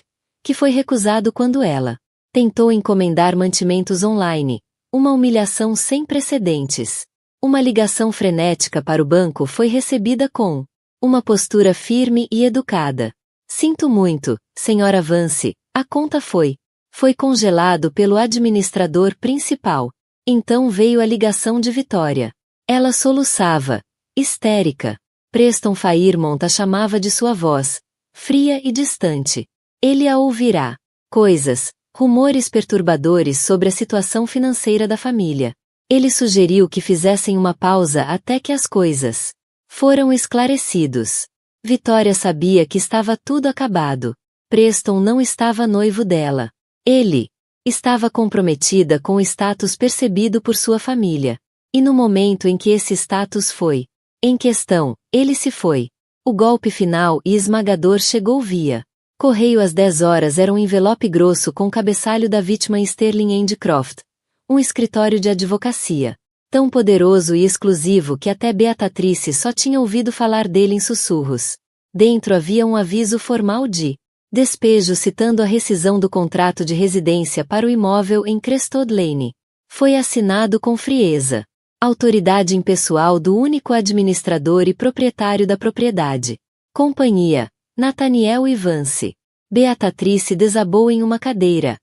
que foi recusado quando ela tentou encomendar mantimentos online, uma humilhação sem precedentes. Uma ligação frenética para o banco foi recebida com uma postura firme e educada. Sinto muito, senhora Vance, a conta foi congelado pelo administrador principal. Então veio a ligação de Vitória. Ela soluçava, histérica. Preston Fairmont a chamava de sua voz, fria e distante. Ele a ouvirá. Coisas, rumores perturbadores sobre a situação financeira da família. Ele sugeriu que fizessem uma pausa até que as coisas foram esclarecidos. Vitória sabia que estava tudo acabado. Preston não estava noivo dela. Ele estava comprometida com o status percebido por sua família. E no momento em que esse status foi em questão, ele se foi. O golpe final e esmagador chegou via correio às 10 horas. Era um envelope grosso com o cabeçalho da vítima Sterling Endcroft, um escritório de advocacia, tão poderoso e exclusivo que até Beatrice só tinha ouvido falar dele em sussurros. Dentro havia um aviso formal de despejo citando a rescisão do contrato de residência para o imóvel em Crestwood Lane. Foi assinado com frieza. Autoridade impessoal do único administrador e proprietário da propriedade. Companhia, Nathaniel e Vance. Beatrice desabou em uma cadeira.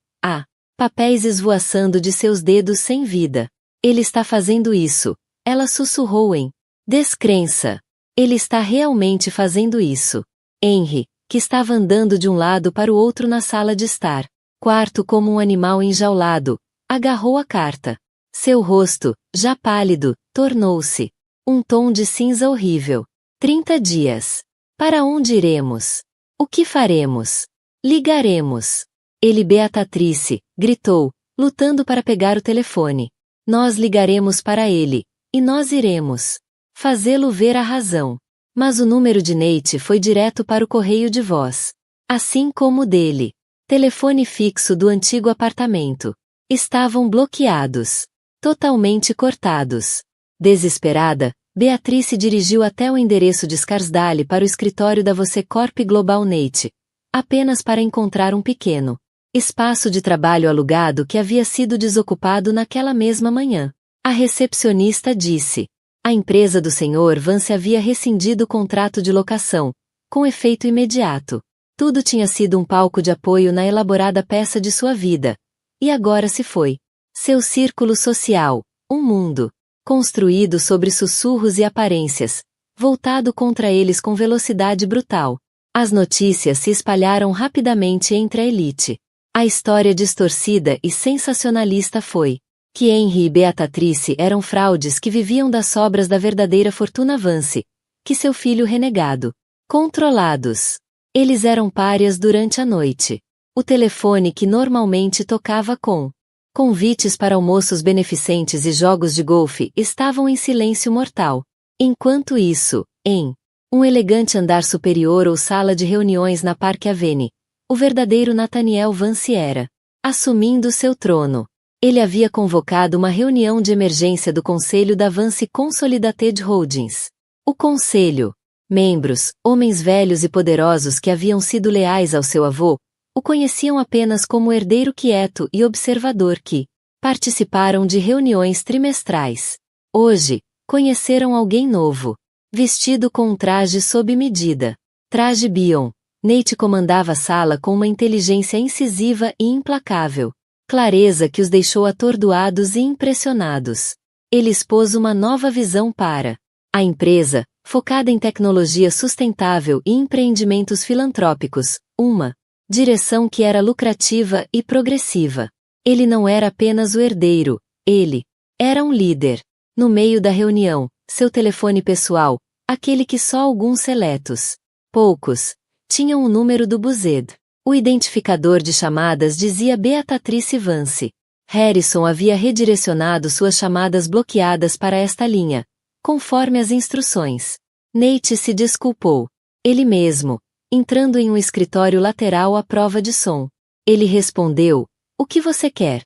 Papéis esvoaçando de seus dedos sem vida. Ele está fazendo isso. Ela sussurrou em descrença. Ele está realmente fazendo isso. Henry, que estava andando de um lado para o outro na sala de estar, quarto como um animal enjaulado, agarrou a carta. Seu rosto, já pálido, tornou-se um tom de cinza horrível. 30 dias. Para onde iremos? O que faremos? Ligaremos. Ele Beatrice, gritou, lutando para pegar o telefone. Nós ligaremos para ele, e nós iremos fazê-lo ver a razão. Mas o número de Nate foi direto para o correio de voz. Assim como o dele. Telefone fixo do antigo apartamento. Estavam bloqueados. Totalmente cortados. Desesperada, Beatrice dirigiu até o endereço de Scarsdale para o escritório da Você Corp Global Nate, apenas para encontrar um pequeno espaço de trabalho alugado que havia sido desocupado naquela mesma manhã. A recepcionista disse. A empresa do Sr. Vance havia rescindido o contrato de locação, com efeito imediato. Tudo tinha sido um palco de apoio na elaborada peça de sua vida. E agora se foi. Seu círculo social, um mundo, construído sobre sussurros e aparências, voltado contra eles com velocidade brutal. As notícias se espalharam rapidamente entre a elite. A história distorcida e sensacionalista foi que Henry e Beatrice eram fraudes que viviam das sobras da verdadeira fortuna Vance, que seu filho renegado, controlados. Eles eram párias durante a noite. O telefone que normalmente tocava com convites para almoços beneficentes e jogos de golfe estavam em silêncio mortal. Enquanto isso, em um elegante andar superior ou sala de reuniões na Park Avenue, o verdadeiro Nathaniel Vance era assumindo seu trono. Ele havia convocado uma reunião de emergência do conselho da Vance Consolidated Holdings. O conselho, membros, homens velhos e poderosos que haviam sido leais ao seu avô, o conheciam apenas como herdeiro quieto e observador que participaram de reuniões trimestrais. Hoje, conheceram alguém novo, vestido com um traje sob medida. Traje Bion. Nate comandava a sala com uma inteligência incisiva e implacável. Clareza que os deixou atordoados e impressionados. Ele expôs uma nova visão para a empresa, focada em tecnologia sustentável e empreendimentos filantrópicos, uma direção que era lucrativa e progressiva. Ele não era apenas o herdeiro, ele era um líder. No meio da reunião, seu telefone pessoal, aquele que só alguns seletos, poucos, tinham o número do Buzzed. O identificador de chamadas dizia Beatrice Vance. Harrison havia redirecionado suas chamadas bloqueadas para esta linha, conforme as instruções. Nate se desculpou. Ele mesmo, entrando em um escritório lateral à prova de som. Ele respondeu, o que você quer?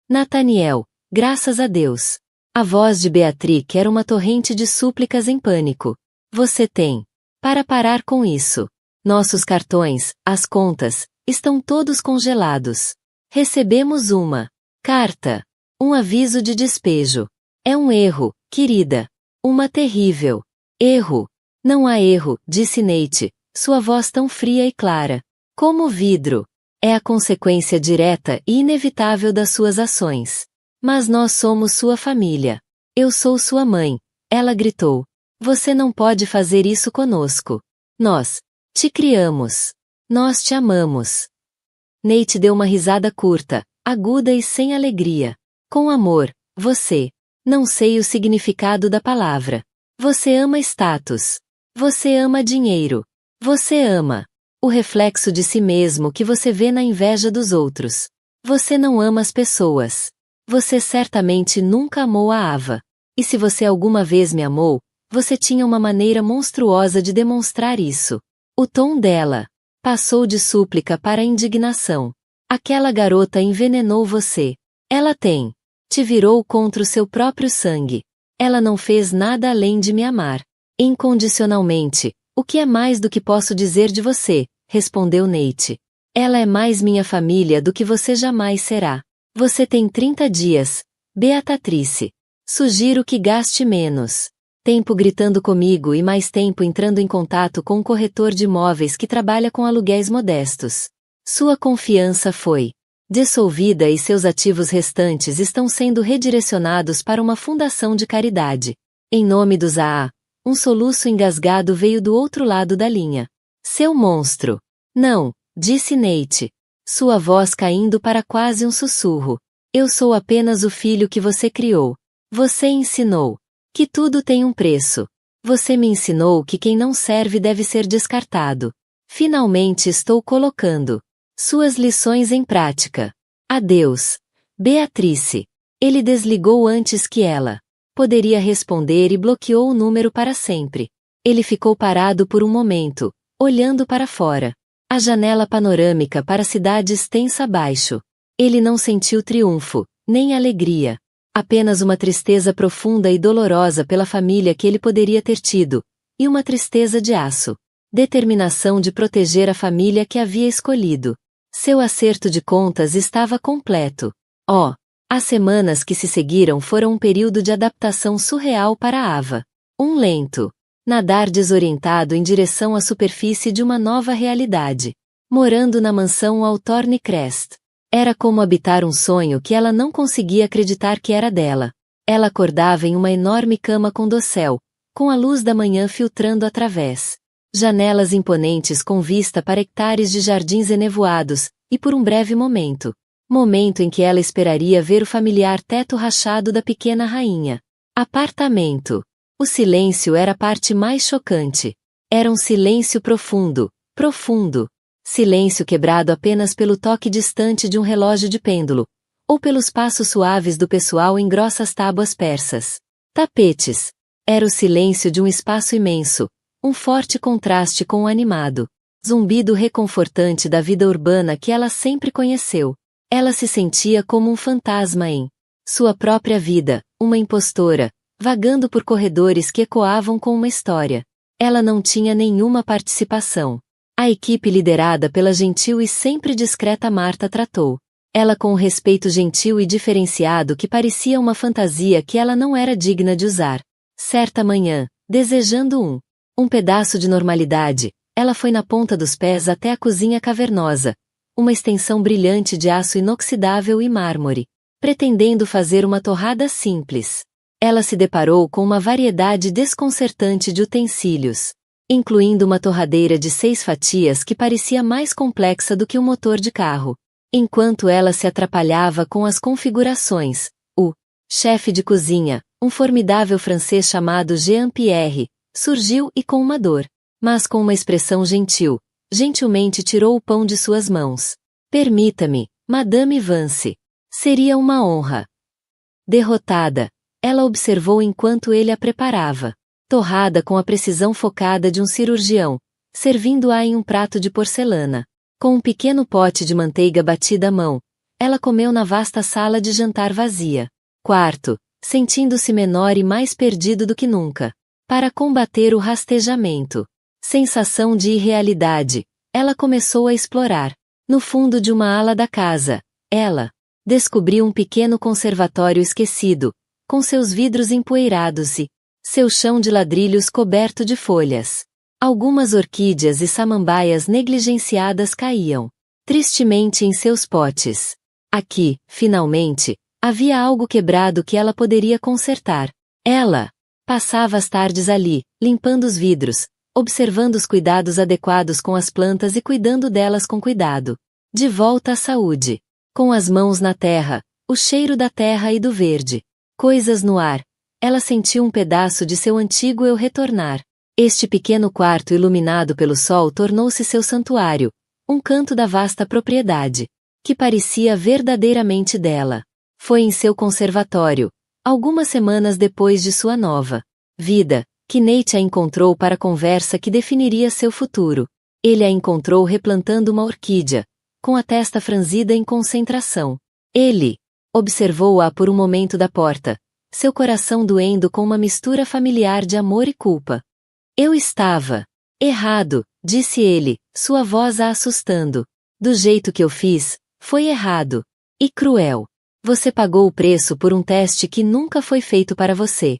Nathaniel, graças a Deus. A voz de Beatriz era uma torrente de súplicas em pânico. Você tem para parar com isso. Nossos cartões, as contas, estão todos congelados. Recebemos uma carta. Um aviso de despejo. É um erro, querida. Uma terrível erro. Não há erro, disse Nate, sua voz tão fria e clara como vidro. É a consequência direta e inevitável das suas ações. Mas nós somos sua família. Eu sou sua mãe, ela gritou. Você não pode fazer isso conosco. Nós te criamos. Nós te amamos. Nate deu uma risada curta, aguda e sem alegria. Com amor, você. Não sei o significado da palavra. Você ama status. Você ama dinheiro. Você ama o reflexo de si mesmo que você vê na inveja dos outros. Você não ama as pessoas. Você certamente nunca amou a Ava. E se você alguma vez me amou, você tinha uma maneira monstruosa de demonstrar isso. O tom dela passou de súplica para indignação. Aquela garota envenenou você. Ela te virou contra o seu próprio sangue. Ela não fez nada além de me amar. Incondicionalmente. O que é mais do que posso dizer de você? Respondeu Nate. Ela é mais minha família do que você jamais será. Você tem 30 dias, Beatrice. Sugiro que gaste menos tempo gritando comigo e mais tempo entrando em contato com um corretor de imóveis que trabalha com aluguéis modestos. Sua confiança foi dissolvida e seus ativos restantes estão sendo redirecionados para uma fundação de caridade. Em nome dos AA, um soluço engasgado veio do outro lado da linha. Seu monstro. Não, disse Nate. Sua voz caindo para quase um sussurro. Eu sou apenas o filho que você criou. Você ensinou que tudo tem um preço. Você me ensinou que quem não serve deve ser descartado. Finalmente estou colocando suas lições em prática. Adeus, Beatrice. Ele desligou antes que ela poderia responder e bloqueou o número para sempre. Ele ficou parado por um momento, olhando para fora. A janela panorâmica para a cidade extensa abaixo. Ele não sentiu triunfo, nem alegria. Apenas uma tristeza profunda e dolorosa pela família que ele poderia ter tido, e uma tristeza de aço. Determinação de proteger a família que havia escolhido. Seu acerto de contas estava completo. As semanas que se seguiram foram um período de adaptação surreal para Ava. Um lento nadar desorientado em direção à superfície de uma nova realidade. Morando na mansão Hawthorne Crest. Era como habitar um sonho que ela não conseguia acreditar que era dela. Ela acordava em uma enorme cama com dossel, com a luz da manhã filtrando através. Janelas imponentes com vista para hectares de jardins enevoados, e por um breve momento em que ela esperaria ver o familiar teto rachado da pequena rainha. Apartamento. O silêncio era a parte mais chocante. Era um silêncio profundo. Silêncio quebrado apenas pelo toque distante de um relógio de pêndulo, ou pelos passos suaves do pessoal em grossas tábuas persas. Tapetes. Era o silêncio de um espaço imenso, um forte contraste com o animado zumbido reconfortante da vida urbana que ela sempre conheceu. Ela se sentia como um fantasma em sua própria vida, uma impostora, vagando por corredores que ecoavam com uma história. Ela não tinha nenhuma participação. A equipe liderada pela gentil e sempre discreta Marta tratou ela com um respeito gentil e diferenciado que parecia uma fantasia que ela não era digna de usar. Certa manhã, desejando um pedaço de normalidade, ela foi na ponta dos pés até a cozinha cavernosa, uma extensão brilhante de aço inoxidável e mármore, pretendendo fazer uma torrada simples. Ela se deparou com uma variedade desconcertante de utensílios, incluindo uma torradeira de 6 fatias que parecia mais complexa do que um motor de carro. Enquanto ela se atrapalhava com as configurações, o chefe de cozinha, um formidável francês chamado Jean-Pierre, surgiu e com uma dor, mas com uma expressão gentilmente tirou o pão de suas mãos. Permita-me, Madame Vance. Seria uma honra. Derrotada, ela observou enquanto ele a preparava. Torrada com a precisão focada de um cirurgião, servindo-a em um prato de porcelana. Com um pequeno pote de manteiga batida à mão, ela comeu na vasta sala de jantar vazia. Quarto, sentindo-se menor e mais perdido do que nunca. Para combater o rastejamento. Sensação de irrealidade. Ela começou a explorar. No fundo de uma ala da casa, ela descobriu um pequeno conservatório esquecido, com seus vidros empoeirados e seu chão de ladrilhos coberto de folhas. Algumas orquídeas e samambaias negligenciadas caíam tristemente em seus potes. Aqui, finalmente, havia algo quebrado que ela poderia consertar. Ela Passava as tardes ali, limpando os vidros, observando os cuidados adequados com as plantas e cuidando delas com cuidado. De volta à saúde. Com as mãos na terra, o cheiro da terra e do verde. Coisas no ar. Ela sentiu um pedaço de seu antigo eu retornar. Este pequeno quarto iluminado pelo sol tornou-se seu santuário, um canto da vasta propriedade, que parecia verdadeiramente dela. Foi em seu conservatório, algumas semanas depois de sua nova vida, que Nate a encontrou para a conversa que definiria seu futuro. Ele a encontrou replantando uma orquídea, com a testa franzida em concentração. Ele observou-a por um momento da porta, seu coração doendo com uma mistura familiar de amor e culpa. Eu estava errado, disse ele, sua voz a assustando. Do jeito que eu fiz, foi errado. E cruel. Você pagou o preço por um teste que nunca foi feito para você.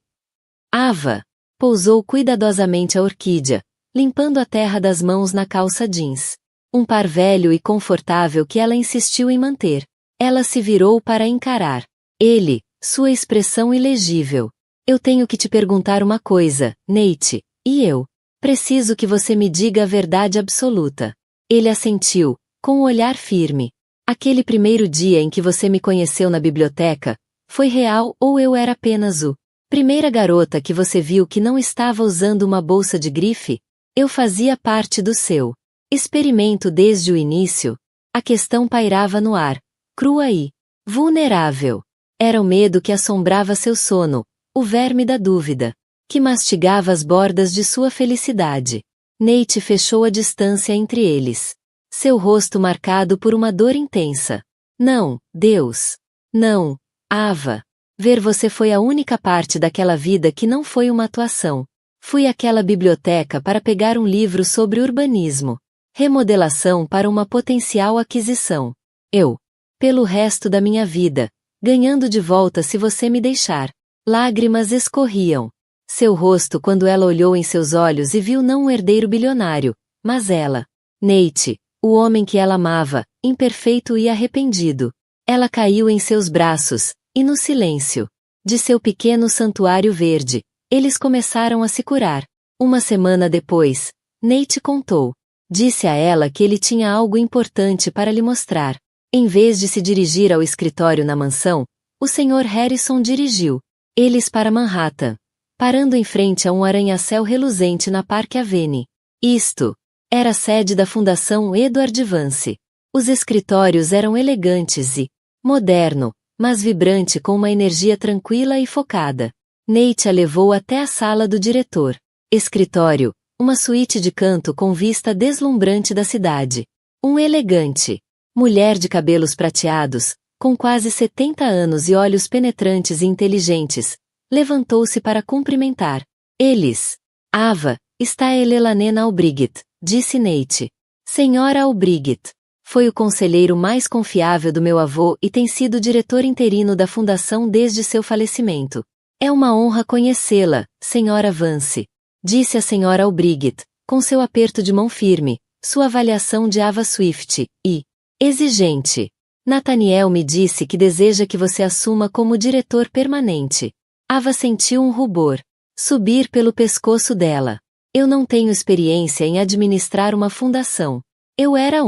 Ava pousou cuidadosamente a orquídea, limpando a terra das mãos na calça jeans. Um par velho e confortável que ela insistiu em manter. Ela se virou para encarar. Ele, sua expressão ilegível. Eu tenho que te perguntar uma coisa, Nate, e eu. Preciso que você me diga a verdade absoluta. Ele assentiu, com o olhar firme. Aquele primeiro dia em que você me conheceu na biblioteca, foi real ou eu era apenas o primeira garota que você viu que não estava usando uma bolsa de grife? Eu fazia parte do seu experimento desde o início. A questão pairava no ar, crua e vulnerável. Era o medo que assombrava seu sono, o verme da dúvida, que mastigava as bordas de sua felicidade. Nate fechou a distância entre eles. Seu rosto marcado por uma dor intensa. Não, Deus. Não, Ava. Ver você foi a única parte daquela vida que não foi uma atuação. Fui àquela biblioteca para pegar um livro sobre urbanismo. Remodelação para uma potencial aquisição. Eu. Pelo resto da minha vida. Ganhando de volta se você me deixar. Lágrimas escorriam. Seu rosto quando ela olhou em seus olhos e viu não um herdeiro bilionário, mas ela. Nate. O homem que ela amava, imperfeito e arrependido. Ela caiu em seus braços, e no silêncio de seu pequeno santuário verde, eles começaram a se curar. Uma semana depois, Nate contou. Disse a ela que ele tinha algo importante para lhe mostrar. Em vez de se dirigir ao escritório na mansão, o Sr. Harrison dirigiu eles para Manhattan, parando em frente a um arranha-céu reluzente na Park Avenue. Isto era a sede da Fundação Edward Vance. Os escritórios eram elegantes e moderno, mas vibrante com uma energia tranquila e focada. Nate a levou até a sala do diretor. Escritório, uma suíte de canto com vista deslumbrante da cidade. Um elegante mulher de cabelos prateados, com quase 70 anos e olhos penetrantes e inteligentes, levantou-se para cumprimentar. Eles. Ava, está Elanena Albright, disse Nate. Senhora Albright. Foi o conselheiro mais confiável do meu avô e tem sido diretor interino da fundação desde seu falecimento. É uma honra conhecê-la, Senhora Vance. Disse a Senhora Albright, com seu aperto de mão firme, sua avaliação de Ava Swift, e exigente. Nathaniel me disse que deseja que você assuma como diretor permanente. Ava sentiu um rubor subir pelo pescoço dela. Eu não tenho experiência em administrar uma fundação. Eu era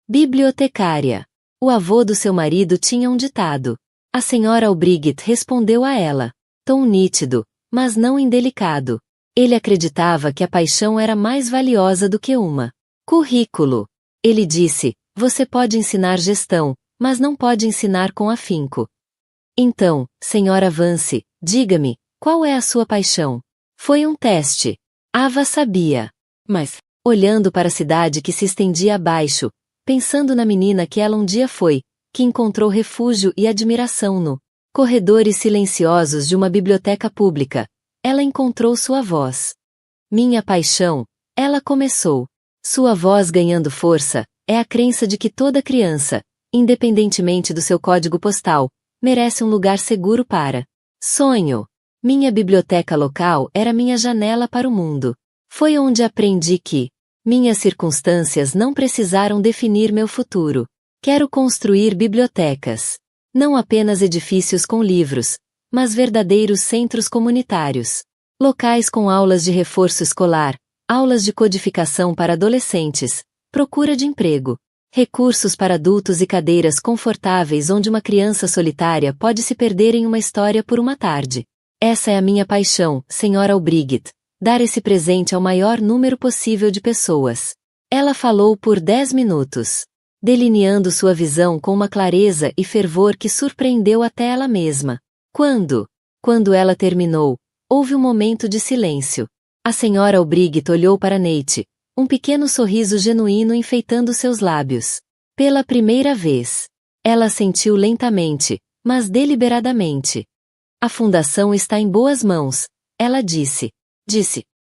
bibliotecária. O avô do seu marido tinha um ditado. A senhora Albright respondeu a ela. Tom nítido, mas não indelicado. Ele acreditava que a paixão era mais valiosa do que uma currículo. Ele disse, você pode ensinar gestão, mas não pode ensinar com afinco. Então, senhora Vance, diga-me, qual é a sua paixão? Foi um teste. Ava sabia. Mas, olhando para a cidade que se estendia abaixo, pensando na menina que ela um dia foi, que encontrou refúgio e admiração no corredores silenciosos de uma biblioteca pública, ela encontrou sua voz. Minha paixão, ela começou. Sua voz ganhando força, é a crença de que toda criança, independentemente do seu código postal, merece um lugar seguro para sonho. Minha biblioteca local era minha janela para o mundo. Foi onde aprendi que minhas circunstâncias não precisaram definir meu futuro. Quero construir bibliotecas. Não apenas edifícios com livros, mas verdadeiros centros comunitários. Locais com aulas de reforço escolar, aulas de codificação para adolescentes, procura de emprego, recursos para adultos e cadeiras confortáveis onde uma criança solitária pode se perder em uma história por uma tarde. Essa é a minha paixão, Sra. O'Brigit, dar esse presente ao maior número possível de pessoas. Ela falou por 10 minutos, delineando sua visão com uma clareza e fervor que surpreendeu até ela mesma. Quando ela terminou, houve um momento de silêncio. A Sra. O'Brigit olhou para Nate, um pequeno sorriso genuíno enfeitando seus lábios. Pela primeira vez, ela sentiu lentamente, mas deliberadamente. A fundação está em boas mãos, ela disse.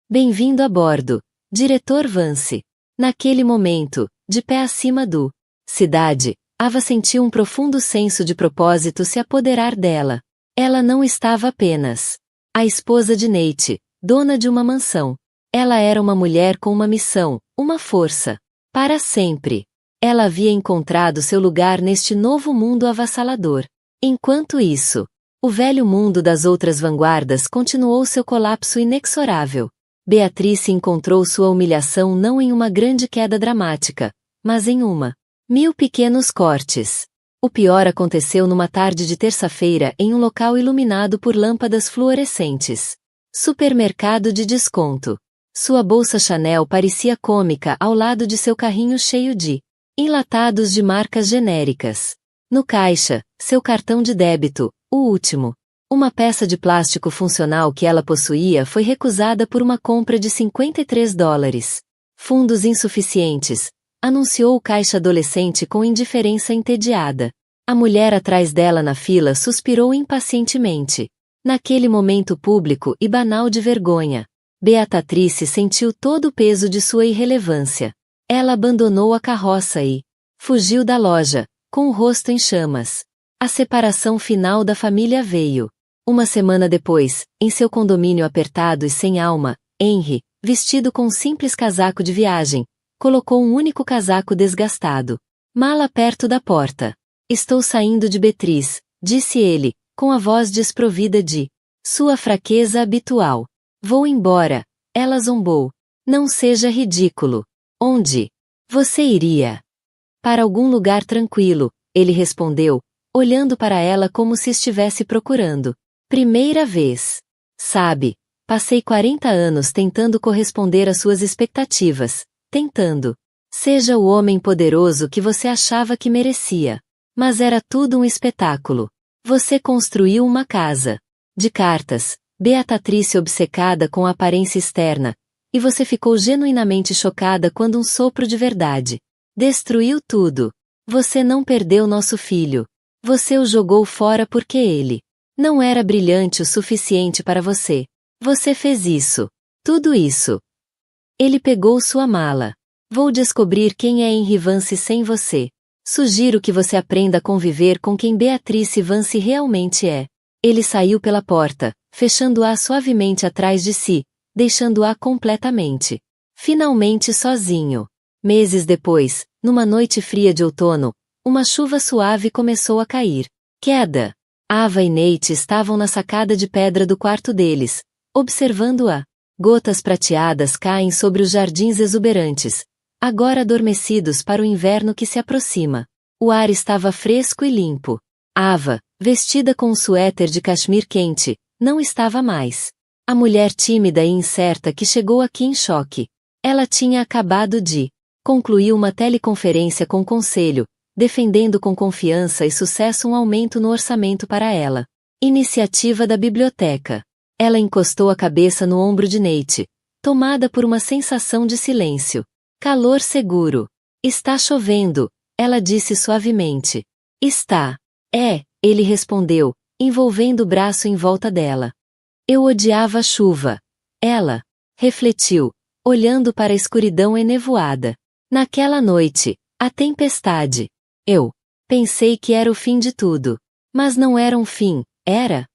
Bem-vindo a bordo, Diretor Vance. Naquele momento, de pé acima do cidade, Ava sentiu um profundo senso de propósito se apoderar dela. Ela não estava apenas a esposa de Nate, dona de uma mansão. Ela era uma mulher com uma missão, uma força. Para sempre. Ela havia encontrado seu lugar neste novo mundo avassalador. Enquanto isso, o velho mundo das outras vanguardas continuou seu colapso inexorável. Beatrice encontrou sua humilhação não em uma grande queda dramática, mas em 1000 pequenos cortes. O pior aconteceu numa tarde de terça-feira em um local iluminado por lâmpadas fluorescentes. Supermercado de desconto. Sua bolsa Chanel parecia cômica ao lado de seu carrinho cheio de enlatados de marcas genéricas. No caixa, seu cartão de débito, o último. Uma peça de plástico funcional que ela possuía foi recusada por uma compra de $53. Fundos insuficientes, anunciou o caixa adolescente com indiferença entediada. A mulher atrás dela na fila suspirou impacientemente. Naquele momento público e banal de vergonha, Beatrice sentiu todo o peso de sua irrelevância. Ela abandonou a carroça e fugiu da loja, com o rosto em chamas. A separação final da família veio. Uma semana depois, em seu condomínio apertado e sem alma, Henry, vestido com um simples casaco de viagem, colocou um único casaco desgastado. Mala perto da porta. Estou saindo de Beatriz, disse ele, com a voz desprovida de sua fraqueza habitual. Vou embora, ela zombou. Não seja ridículo. Onde você iria? Para algum lugar tranquilo, ele respondeu, olhando para ela como se estivesse procurando. Primeira vez. Sabe, passei 40 anos tentando corresponder às suas expectativas, tentando. Seja o homem poderoso que você achava que merecia. Mas era tudo um espetáculo. Você construiu uma casa de cartas, Beatrice obcecada com a aparência externa, e você ficou genuinamente chocada quando um sopro de verdade destruiu tudo. Você não perdeu nosso filho. Você o jogou fora porque ele não era brilhante o suficiente para você. Você fez isso. Tudo isso. Ele pegou sua mala. Vou descobrir quem é Henry Vance sem você. Sugiro que você aprenda a conviver com quem Beatrice Vance realmente é. Ele saiu pela porta, fechando-a suavemente atrás de si, deixando-a completamente. Finalmente sozinho. Meses depois, numa noite fria de outono, uma chuva suave começou a cair. Queda. Ava e Nate estavam na sacada de pedra do quarto deles, observando-a. Gotas prateadas caem sobre os jardins exuberantes, agora adormecidos para o inverno que se aproxima. O ar estava fresco e limpo. Ava, vestida com um suéter de cachemir quente, não estava mais. A mulher tímida e incerta que chegou aqui em choque. Ela tinha acabado de concluir uma teleconferência com o conselho, defendendo com confiança e sucesso um aumento no orçamento para ela. Iniciativa da biblioteca. Ela encostou a cabeça no ombro de Nate, tomada por uma sensação de silêncio. Calor seguro. Está chovendo, ela disse suavemente. Está. É, ele respondeu, envolvendo o braço em volta dela. Eu odiava a chuva. Ela refletiu, olhando para a escuridão enevoada. Naquela noite, a tempestade. Eu pensei que era o fim de tudo. Mas não era um fim, era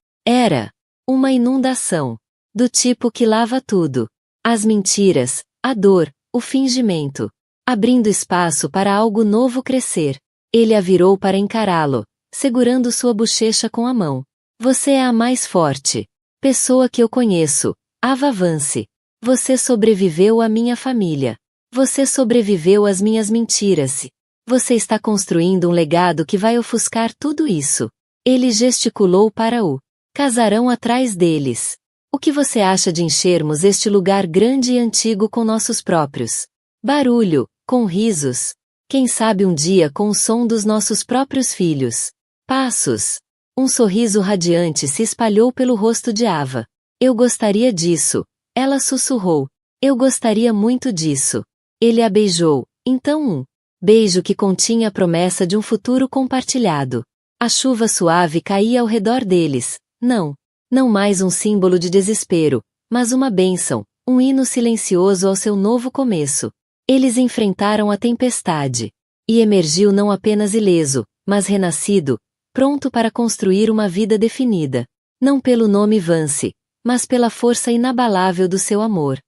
uma inundação. Do tipo que lava tudo. As mentiras, a dor, o fingimento. Abrindo espaço para algo novo crescer. Ele a virou para encará-lo, segurando sua bochecha com a mão. Você é a mais forte pessoa que eu conheço, Ava Vance. Você sobreviveu à minha família. Você sobreviveu às minhas mentiras. Você está construindo um legado que vai ofuscar tudo isso. Ele gesticulou para o casarão atrás deles. O que você acha de enchermos este lugar grande e antigo com nossos próprios barulho, com risos? Quem sabe um dia com o som dos nossos próprios filhos. Passos. Um sorriso radiante se espalhou pelo rosto de Ava. Eu gostaria disso. Ela sussurrou. Eu gostaria muito disso. Ele a beijou. Então beijo que continha a promessa de um futuro compartilhado. A chuva suave caía ao redor deles. Não mais um símbolo de desespero, mas uma bênção, um hino silencioso ao seu novo começo. Eles enfrentaram a tempestade. E emergiu não apenas ileso, mas renascido, pronto para construir uma vida definida. Não pelo nome Vance, mas pela força inabalável do seu amor.